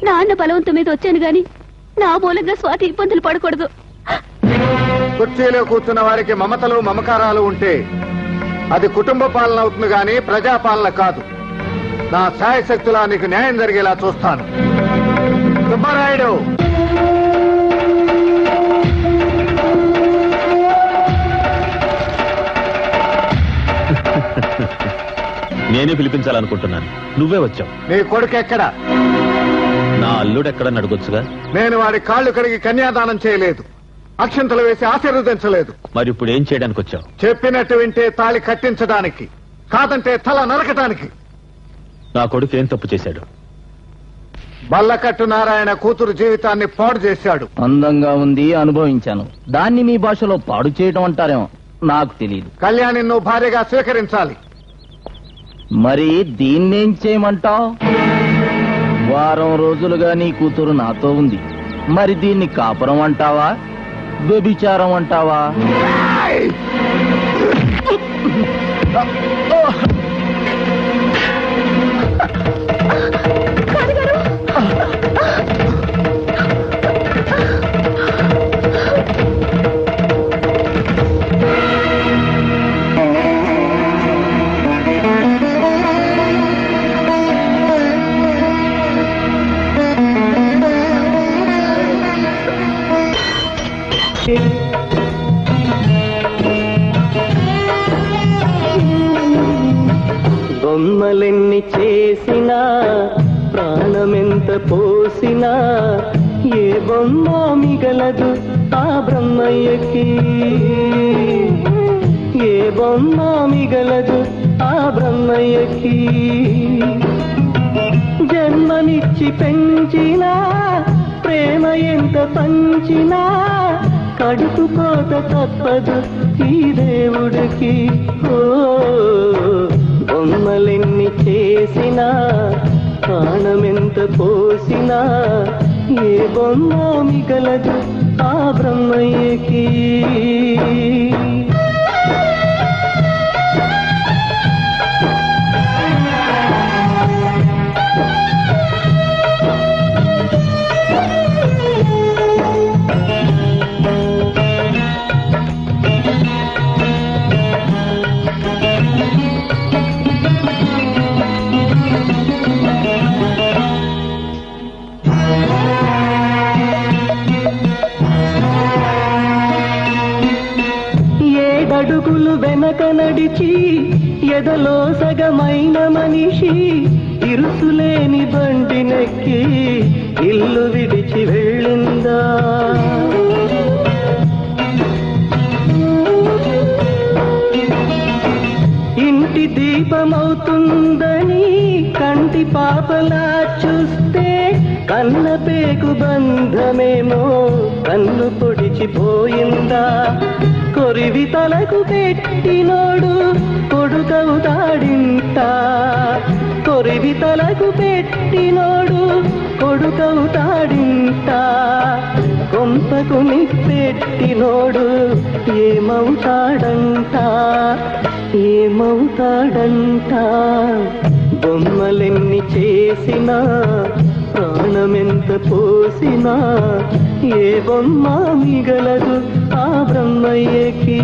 నాన్న బలవంతం మీద వచ్చాను గాని నా మూలంగా స్వాతి ఇబ్బందులు పడకూడదు. కుర్చీలో కూర్చున్న వారికి మమతలు మమకారాలు ఉంటే అది కుటుంబ పాలన అవుతుంది గాని ప్రజాపాలన కాదు. నా శాయశక్తులా నీకు న్యాయం జరిగేలా చూస్తాను. సుబ్బారాయుడు, నేనే పిలిపించాలనుకుంటున్నాను, నువ్వే వచ్చావు. నీ కొడుకు ఎక్కడా? నా అల్లుడు ఎక్కడని అడగొచ్చుగా. నేను వాడి కాళ్ళు కడిగి కన్యాదానం చేయలేదు, అక్షంతలు వేసి ఆశీర్వదించలేదు. మరి ఇప్పుడు ఏం చేయడానికి వచ్చావు? చెప్పినట్టు వింటే తాళి కట్టించడానికి, కాదంటే తల నరకటానికి. నా కొడుకు ఏం తప్పు చేశాడు? బల్లకట్టు నారాయణ కూతురు జీవితాన్ని పాడు చేశాడు. అందంగా ఉంది, అనుభవించాను. దాన్ని మీ భాషలో పాడు చేయడం అంటారేమో, నాకు తెలియదు. కళ్యాణి నువ్వు భార్యగా స్వీకరించాలి. మరి దీన్నేం చేయమంటావు? వారం రోజులుగా నీ కూతురు నాతో ఉంది. మరి దీన్ని కాపురం అంటావా, వ్యభిచారం అంటావా? బొమ్మలెన్ని చేసినా, ప్రాణమెంత పోసినా, ఏ బొమ్మ మిగలదు ఆ బ్రహ్మయ్యకి. ఏ బొమ్మ మిగలదు ఆ బ్రహ్మయ్యకి. జన్మనిచ్చి పెంచినా, ప్రేమ ఎంత పంచినా, కడుపు కోత తప్పదు ఈ దేవుడికి. ఓ బొమ్మలెన్ని చేసినా, ప్రాణమెంత పోసినా, ఏ బొమ్మ మిగలదు ఆ బ్రహ్మయ్యకి. అడుగులు వెనక నడిచి ఎదలో సగమైన మనిషి, ఇరుసులేని బండి నెక్కి ఇల్లు విడిచి వెళ్ళిందా. ఇంటి దీపమవుతుందని కంటి పాపలా చూస్తే, కన్న పేగు బంధమేమో కన్ను పొడిచిపోయిందా. కొరివి తలకు పెట్టినోడు కొడుకవుతాడింట. కొరివి తలకు పెట్టినోడు కొడుకవుతాడింట. కొంపకు పెట్టినోడు ఏమవుతాడంట, ఏమవుతాడంట. బొమ్మలెన్ని చేసినా, ప్రాణమెంత పోసినా, ఏ బొమ్మ మిగలదు ఆ బ్రహ్మయ్యకి.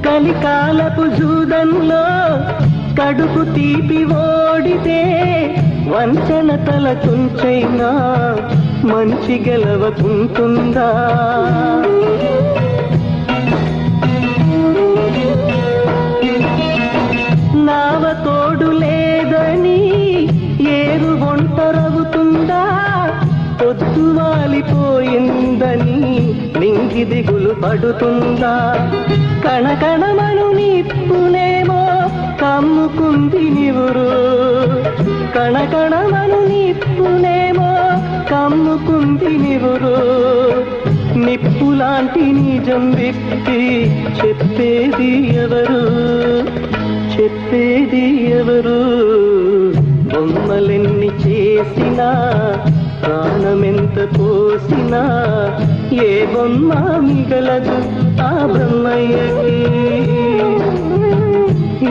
కలికాలపు జూదంలో కడుపు తీపి ఓడితే, వంచన తల తుంచైనా మంచి గెలవకుంటుందా. దిగి దిగులు పడుతుందా కణకణమను నిప్పునేమో కమ్ముకుంది నివురు కణకణమను నిప్పునేమో కమ్ముకుంది నివురు నిప్పులాంటి నిజం విప్పి చెప్పేది ఎవరు చెప్పేది ఎవరు బొమ్మలెన్ని చేసినా ప్రాణమెంత పోసినా ఏ బొమ్మ మిగలదు ఆ బ్రహ్మయ్యకి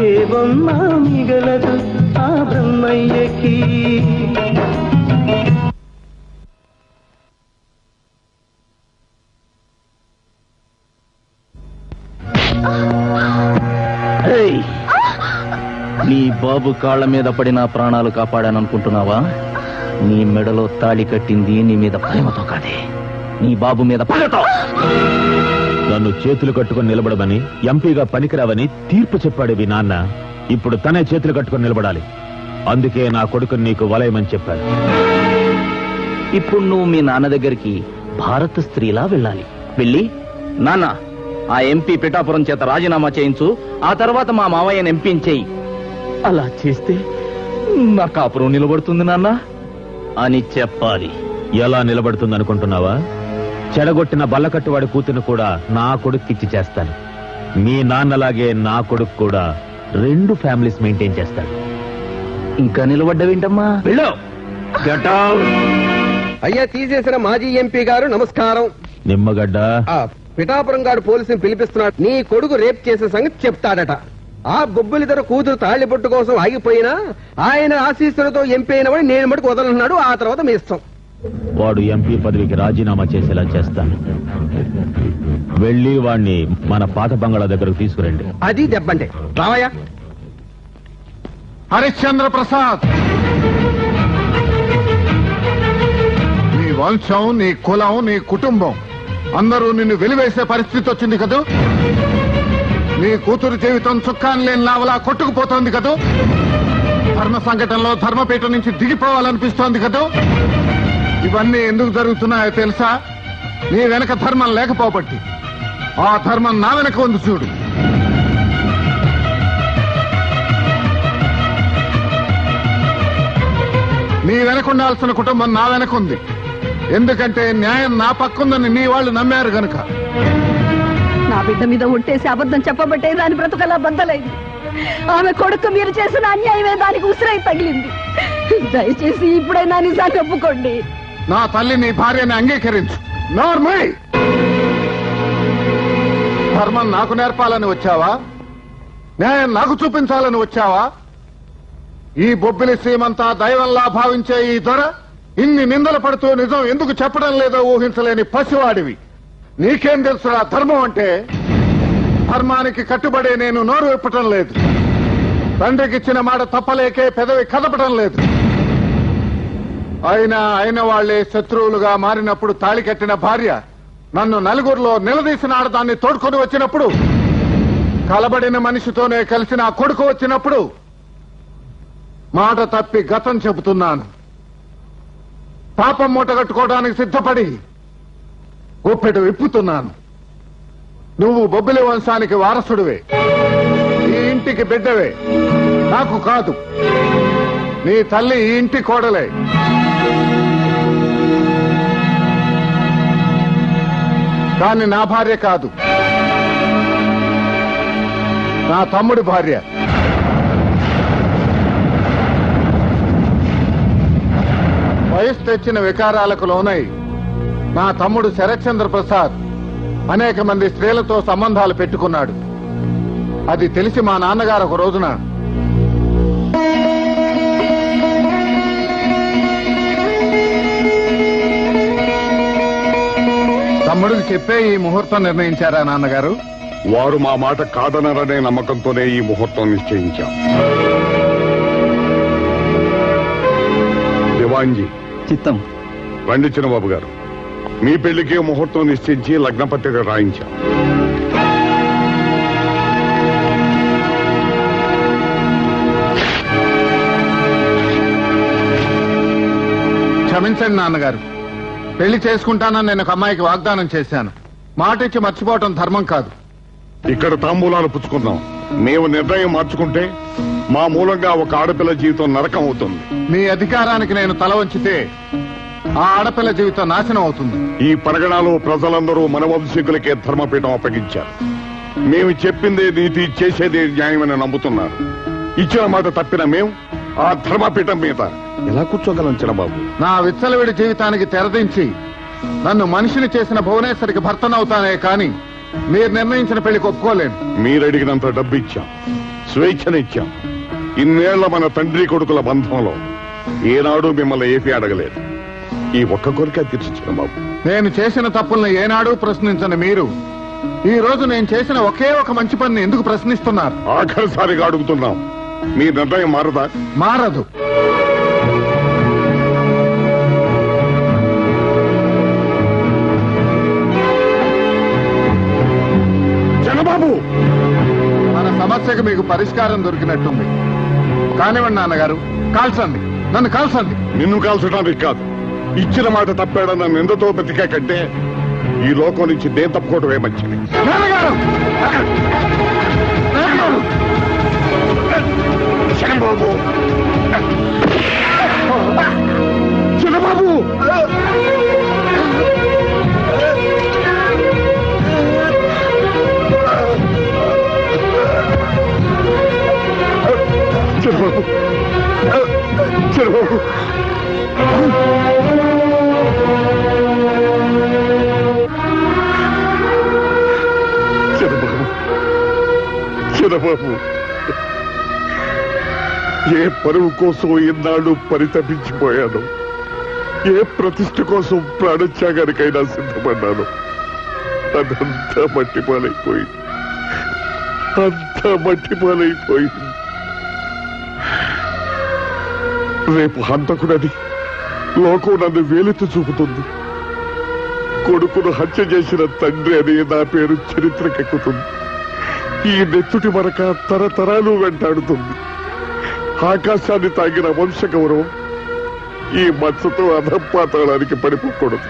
ఏ బొమ్మ మిగలదు ఆ బ్రహ్మయ్యకి నీ బాబు కాళ్ళ మీద పడి నా ప్రాణాలు కాపాడాననుకుంటున్నావా? నీ మెడలో తాళి కట్టింది నీ మీద ప్రేమతో కాదే, నీ బాబు మీద పగతో. నన్ను చేతులు కట్టుకుని నిలబడమని, ఎంపీగా పనికిరావని తీర్పు చెప్పాడు మీ నాన్న. ఇప్పుడు తనే చేతులు కట్టుకుని నిలబడాలి. అందుకే నా కొడుకుని నీకు వలయమని చెప్పాను. ఇప్పుడు నువ్వు మీ నాన్న దగ్గరికి భారత స్త్రీలా వెళ్ళాలి. వెళ్ళి, నాన్న ఆ ఎంపీ పిఠాపురం చేత రాజీనామా చేయించు, ఆ తర్వాత మా మావయ్యని ఎంపీని చేయి. అలా చేస్తే నా కాపురం నిలబడుతుంది నాన్న అని చెప్పాలి. ఎలా నిలబడుతుంది అనుకుంటున్నావా? చెడగొట్టిన బల్లకట్టువాడి కూతురు కూడా నా కొడుక్కిచ్చి చేస్తాను. మీ నాన్నలాగే నా కొడుకు కూడా 2 ఫ్యామిలీస్ మెయింటైన్ చేస్తాడు. ఇంకా నిలబడ్డవేంటమ్మా? వెళ్ళు. అయ్యా, తీసేసిన మాజీ ఎంపీ గారు నమస్కారం. నిమ్మగడ్డ, పిఠాపురం గారు పోలీసుని పిలిపిస్తున్నాడు. నీ కొడుకు రేప్ చేసే సంగతి చెప్తాడట. ఆ బొబ్బులిద్దరు కూతురు తాళిబొట్టు కోసం ఆగిపోయినా ఆయన ఆశీస్సులతో ఎంపీ అయినవాడు నేను మటుకు వదలన్నాడు. ఆ తర్వాత మీ ఇష్టం. వాడు ఎంపీ పదవికి రాజీనామా చేసేలా చేస్తాను. వెళ్ళి వాణ్ణి మన పాత బంగాళా దగ్గరకు తీసుకురండి. అది దెబ్బంటే రావయ్యా. హరిశ్చంద్ర ప్రసాద్, నీ వంశం, నీ కులం, నీ కుటుంబం అందరూ నిన్ను వెలివేసే పరిస్థితి వచ్చింది కదూ. నీ కూతురు జీవితం చుక్కాని లేని లావలా కొట్టుకుపోతోంది కదూ. ధర్మ సంఘటనలో ధర్మపీఠ నుంచి దిగిపోవాలనిపిస్తోంది కదూ. ఇవన్నీ ఎందుకు జరుగుతున్నాయో తెలుసా? నీ వెనక ధర్మం లేకపోబట్టి. ఆ ధర్మం నా వెనక ఉంది చూడు. నీ వెనకుండాల్సిన కుటుంబం నా వెనకుంది. ఎందుకంటే న్యాయం నా పక్కుందని నీ వాళ్ళు నమ్మారు గనుక. నా బిడ్డ మీద ఒట్టేసి అబద్ధం చెప్పబట్టే దాని బ్రతుకలా బద్దలైంది. ఆమె కొడుకు మీరు చేసిన అన్యాయమే దానికి ఉసిరై తగిలింది. దయచేసి ఇప్పుడైనా నిజాన్ని ఒప్పుకోండి. నా తల్లి నీ భార్యని అంగీకరించు. నార్మల్ ధర్మం నాకు నేర్పాలని వచ్చావా? న్యాయం నాకు చూపించాలని వచ్చావా? ఈ బొబ్బిలి సీమంతా దైవంలా భావించే ఈ దొర ఇన్ని నిందలు పడుతూ నిజం ఎందుకు చెప్పడం లేదో ఊహించలేని పసివాడివి. నీకేం తెలుసురా ధర్మం అంటే? ధర్మానికి కట్టుబడే నేను నోరు విప్పటం లేదు. తండ్రికిచ్చిన మాట తప్పలేకే పెదవి కదపటం లేదు. అయిన వాళ్లే శత్రువులుగా మారినప్పుడు తాళి కట్టిన భార్య నన్ను నలుగురిలో నిలదీసిన ఆడదాన్ని తోడుకొని వచ్చినప్పుడు, కలబడిన మనిషితోనే కలిసి నా కొడుకు వచ్చినప్పుడు మాట తప్పి గతం చెబుతున్నాను. పాపం మూటగట్టుకోవడానికి సిద్ధపడి గుప్పెడు విప్పుతున్నాను. నువ్వు బొబ్బిలి వంశానికి వారసుడివే, ఈ ఇంటికి బిడ్డవే, నాకు కాదు. నీ తల్లి ఈ ఇంటి కోడలే. కానీ నా భార్య కాదు, నా తమ్ముడి భార్య. వయసు తెచ్చిన వికారాలకు లోనై నా తమ్ముడు శరత్చంద్ర ప్రసాద్ అనేక మంది స్త్రీలతో సంబంధాలు పెట్టుకున్నాడు. అది తెలిసి మా నాన్నగారు ఒక రోజున తమ్ముడికి చెప్పే ఈ ముహూర్తం నిర్ణయించారా నాన్నగారు? వారు మా మాట కాదనరనే నమ్మకంతోనే ఈ ముహూర్తం నిశ్చయించాం. దివాంజీ చిత్తం. రండి చిన్నబాబు గారు, మీ పెళ్లికి ముహూర్తం నిశ్చయించి లగ్నపత్రిక రాయించాం. క్షమించండి నాన్నగారు, పెళ్లి చేసుకుంటానని నేను ఒక అమ్మాయికి వాగ్దానం చేశాను. మాట ఇచ్చి మర్చిపోవటం ధర్మం కాదు. ఇక్కడ తాంబూలాలు పుచ్చుకుందాం. మేము నిర్ణయం మార్చుకుంటే మా మూలంగా ఒక ఆడపిల్ల జీవితం నరకం అవుతుంది. మీ అధికారానికి నేను తల వంచితే ఆ ఆడపిల్ల జీవితం నాశనం అవుతుంది. ఈ పరగణాలు ప్రజలందరూ మన వంశీకులకే ధర్మపీఠం అప్పగించారు. మేము చెప్పిందే నీతి, చేసేదే న్యాయమని నమ్ముతున్నారు. ఇచ్చిన మాట తప్పిన మేము ఆ ధర్మపీఠం మీద ఎలా కూర్చోగలం చిన్నబాబు? నా విచ్చలవిడి జీవితానికి తెరదించి నన్ను మనిషిని చేసిన భువనేశ్వరికి భర్తనవుతానే కాని మీరు నిర్ణయించిన పెళ్లికి ఒప్పుకోలేను. మీరడిగినంత డబ్బు ఇచ్చాం, స్వేచ్ఛనిచ్చాం. ఇన్నేళ్ల మన తండ్రి కొడుకుల బంధంలో ఏనాడు మిమ్మల్ని ఏపీ అడగలేదు. ఈ ఒక్క కోరిక తీర్చిచ్చిన బాబు. నేను చేసిన తప్పుల్ని ఏనాడు ప్రశ్నించని మీరు ఈ రోజు నేను చేసిన ఒకే ఒక మంచి పనిని ఎందుకు ప్రశ్నిస్తున్నారు? ఆఖరిసారిగా అడుగుతున్నాం, మీ నిర్ణయం మారదా? మారదు. చిన్నబాబు, మన సమస్యకు మీకు పరిష్కారం దొరికినట్టుంది. కానివ్వండి నాన్నగారు, కాల్చండి, నన్ను కాల్చండి. నిన్ను కాల్చడానికి కాదు, ఇచ్చిన మాట తప్పాడన్న నిందతో బతికే కంటే ఈ లోకం నుంచి నేను తప్పుకోవటమే మంచిది. చిన్నబాబు, చిన్నబాబు, చిన్నబాబు, చిన్నబాబు, చిన్నబాబు, ఏ పరువు కోసం ఇన్నాళ్ళు పరితపించిపోయాను, ఏ ప్రతిష్ఠ కోసం ప్రాణత్యాగానికైనా సిద్ధపడ్డాను, అదంతా మట్టిపాలైపోయింది, అంతా మట్టిపాలైపోయింది. రేపు హంతకుడని లోకం నన్ను వేలెత్తి చూపుతుంది. కొడుకును హత్య చేసిన తండ్రి అని నా పేరు చరిత్రకెక్కుతుంది. ఈ నెత్తుటి మరక తరతరాలు వెంటాడుతుంది. ఆకాశాన్ని తాగిన వంశ గౌరవం ఈ మచ్చతో అధపాతాళానికి పడిపోకూడదు.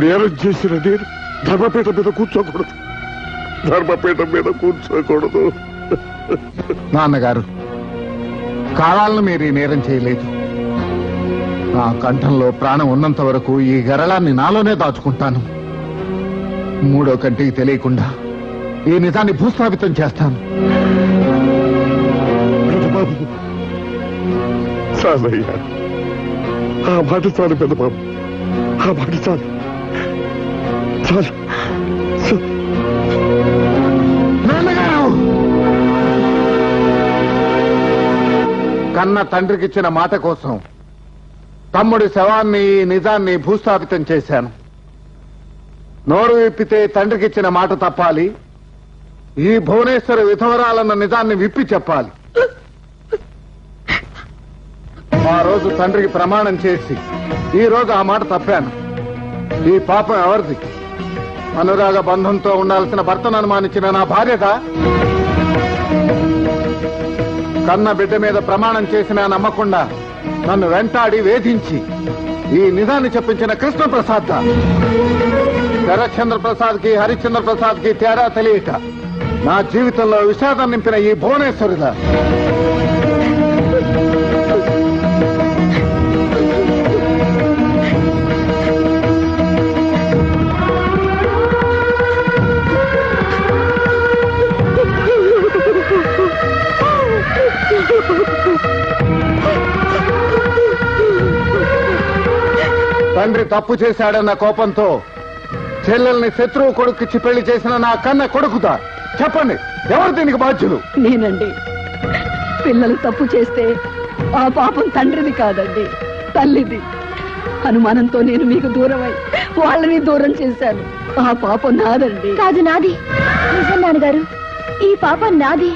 నేరం చేసిన నేను ధర్మపీఠ మీద కూర్చోకూడదు, ధర్మపీఠం మీద కూర్చోకూడదు. నాన్నగారు, కావాలను మీరు ఈ నేరం చేయలేదు. నా కంఠంలో ప్రాణం ఉన్నంత వరకు ఈ గరళాన్ని నాలోనే దాచుకుంటాను. మూడో కంటికి తెలియకుండా ఈ నిజాన్ని భూస్థాపితం చేస్తాను. చాలయ్యా, ఆ మాట చాలు పెద్దబాబు, ఆ మాట చాలు, చాలు. కన్న తండ్రికిచ్చిన మాట కోసం తమ్ముడి శవాన్ని, నిజాన్ని భూస్థాపితం చేశాను. నోరు విప్పితే తండ్రికిచ్చిన మాట తప్పాలి. ఈ భువనేశ్వర విధవరాలన్న నిజాన్ని విప్పి చెప్పాలి. ఆ రోజు తండ్రికి ప్రమాణం చేసి ఈ రోజు ఆ మాట తప్పాను. ఈ పాపం ఎవరిది? అనురాగ బంధంతో ఉండాల్సిన భర్తను అనుమానించిన నా భార్యదా? కన్న బిడ్డ మీద ప్రమాణం చేసిన నమ్మకుండా నన్ను వెంటాడి వేధించి ఈ నిజాన్ని చెప్పించిన కృష్ణప్రసాద్ దా? శరత్చంద్ర ప్రసాద్ కి హరిశ్చంద్ర ప్రసాద్ కి తేడా తెలియక నా జీవితంలో విషాదం నింపిన ఈ భువనేశ్వరిదా? తండ్రి తప్పు చేశాడన్న కోపంతో చెల్లెల్ని శత్రువు కొడుకుచ్చి పెళ్లి చేసిన నా కన్న కొడుకుదా? చెప్పండి, ఎవరు దీనికి బాధ్యులు? నేనండి. పిల్లలు తప్పు చేస్తే ఆ పాపం తండ్రిది కాదండి, తల్లిది. అనుమానంతో నేను మీకు దూరమై వాళ్ళని దూరం చేశాను. ఆ పాపం నాదండి. కాదు, నాది. నిజం నాన్నగారు, ఈ పాపం నాది.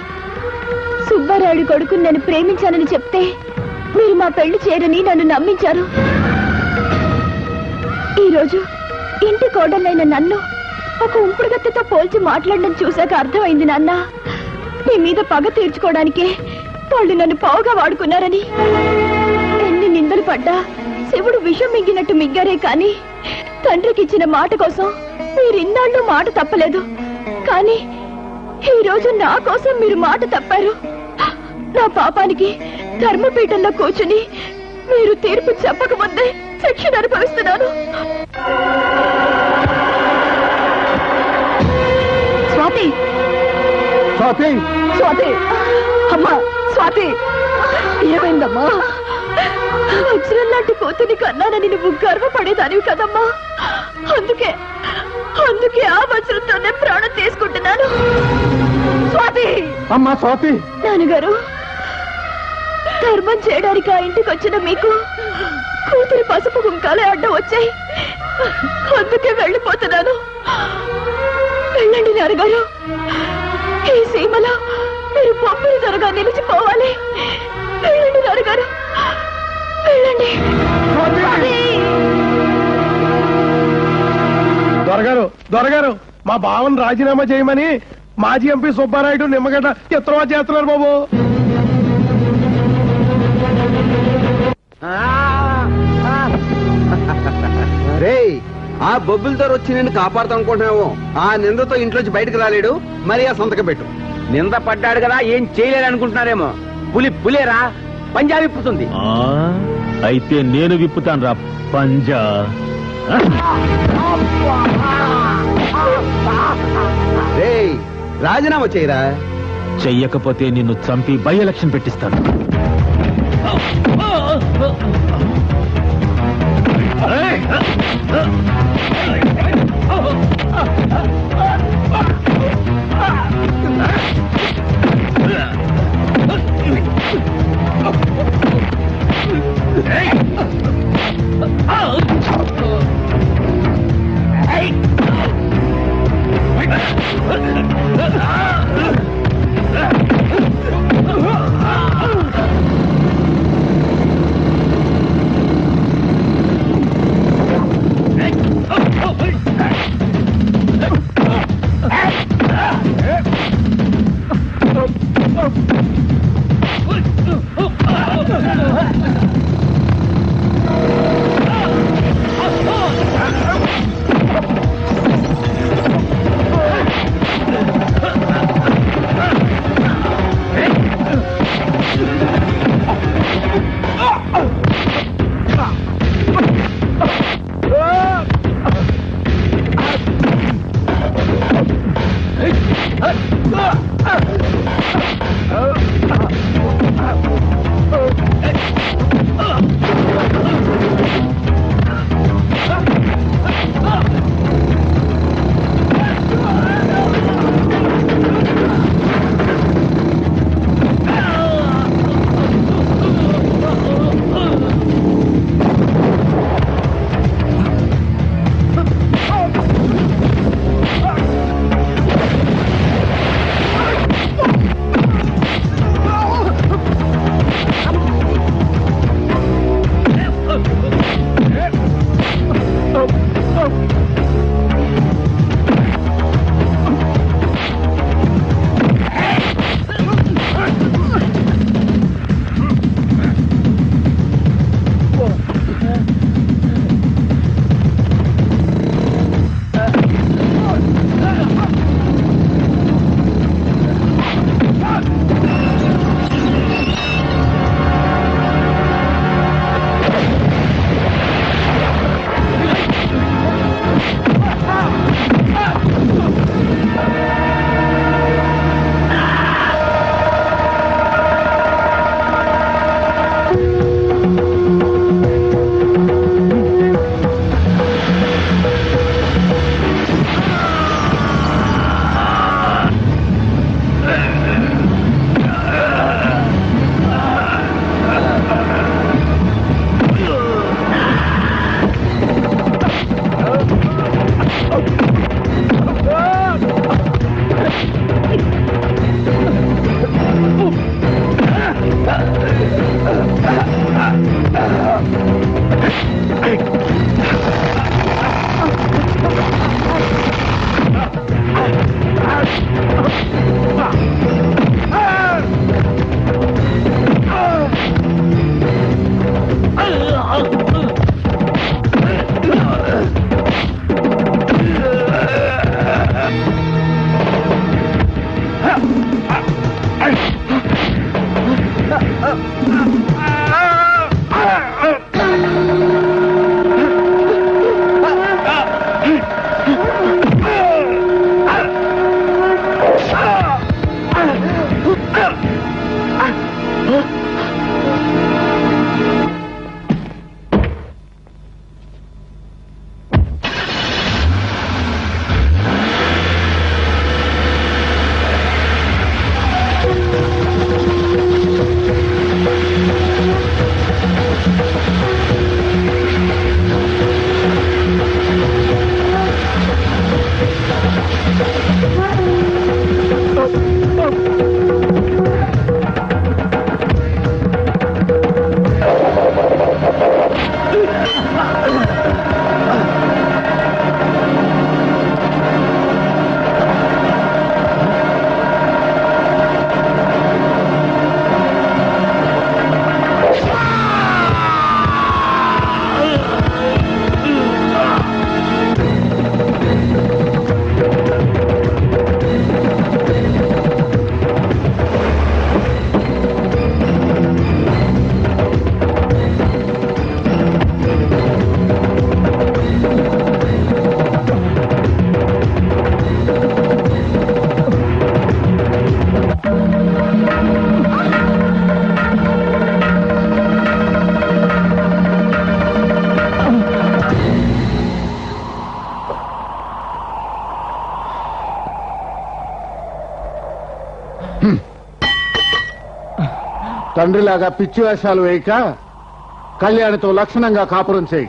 సుబ్బారాయుడు కొడుకుని నేను ప్రేమించానని చెప్తే మీరు మా పెళ్లి చేయరని నన్ను నమ్మించారు. ఈ రోజు ఇంటి కోడలైన నన్ను ఒక ఉంపుడుగత్తెతో పోల్చి మాట్లాడడం చూశాక అర్థమైంది నాన్న, మీ మీద పగ తీర్చుకోవడానికే వాళ్ళు నన్ను పావుగా వాడుకున్నారని. ఎన్ని నిందలు పడ్డా శివుడు విషం మింగినట్టు మింగారే కాని తండ్రికి ఇచ్చిన మాట కోసం మీరిన్నాళ్ళు ఎన్నాళ్ళు మాట తప్పలేదు, కానీ ఈ రోజు నా కోసం మీరు మాట తప్పారు. నా పాపానికి ధర్మపీఠంలో కూర్చుని మీరు తీర్పు చెప్పకముందే శిక్షణ అనుభవిస్తున్నాను. స్వాతి, స్వాతి, స్వాతి, అమ్మా స్వాతి, ఏమైందమ్మా? వజ్రం లాంటి కూతుని కన్నానని నువ్వు గర్వపడేదానివి కదమ్మా. అందుకే అందుకే ఆ వజ్రంతోనే ప్రాణం తీసుకుంటున్నాను. స్వాతి, అమ్మా స్వాతి. నాన్నగారు, ధర్మం చేయడానికి ఆ ఇంటికి వచ్చిన మీకు కూతురి పసుపు కుంకాలే అడ్డం వచ్చాయి. అందుకే వెళ్ళిపోతున్నాను. వెళ్ళండి నాన్నగారు. ఈ సీమలో మీరు బొమ్మలు త్వరగా నిలిచిపోవాలి. వెళ్ళండి నాన్నగారు, వెళ్ళండి. దొరగారు, దొరగారు, మా బావన్ రాజీనామా చేయమని మాజీ ఎంపీ సుబ్బారాయుడు నిమ్మగడ్డ చిత్రవా చేస్తున్నారు బాబు. రేయ్, ఆ బొబ్బులతో వచ్చి నేను కాపాడుతా అనుకుంటున్నావు. ఆ నిందతో ఇంట్లోంచి బయటకు రాలేడు, మరి ఆ సంతకం పెట్టు. నింద పడ్డాడు కదా, ఏం చేయలేరు అనుకుంటున్నారేమో. పులి పులేరా, పంజా విప్పుతుంది. అయితే నేను విప్పుతాను రా పంజా. రేయ్, రాజీనామా చేయరా. చెయ్యకపోతే నిన్ను చంపి బై ఎలక్షన్ పెట్టిస్తాను. తండ్రిలాగా పిచ్చి వేషాలు వేయక కళ్యాణితో లక్షణంగా కాపురం చేయి.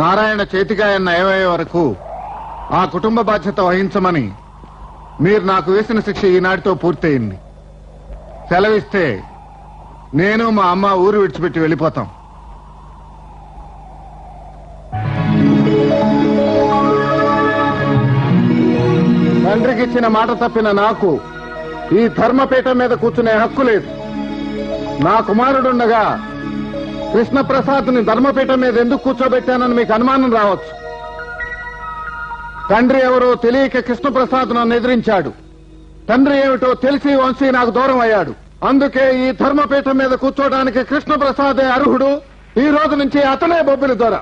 నారాయణ చేతికాయన్న నయమయ్యే వరకు ఆ కుటుంబ బాధ్యత వహించమని మీరు నాకు వేసిన శిక్ష ఈనాటితో పూర్తయింది. సెలవిస్తే నేను మా అమ్మ ఊరు విడిచిపెట్టి వెళ్ళిపోతాం. తండ్రికి ఇచ్చిన మాట తప్పిన నాకు ఈ ధర్మపీఠం మీద కూర్చునే హక్కు లేదు. నా కుమారుడుండగా కృష్ణప్రసాద్ని ధర్మపీఠం మీద ఎందుకు కూర్చోబెట్టానని మీకు అనుమానం రావచ్చు. తండ్రి ఎవరో తెలియక కృష్ణప్రసాద్ నన్ను ఎదిరించాడు. తండ్రి ఏమిటో తెలిసి వంశీ నాకు దూరం అయ్యాడు. అందుకే ఈ ధర్మపీఠం మీద కూర్చోడానికి కృష్ణప్రసాదే అర్హుడు. ఈ రోజు నుంచి అతనే బొబ్బిలి దొర.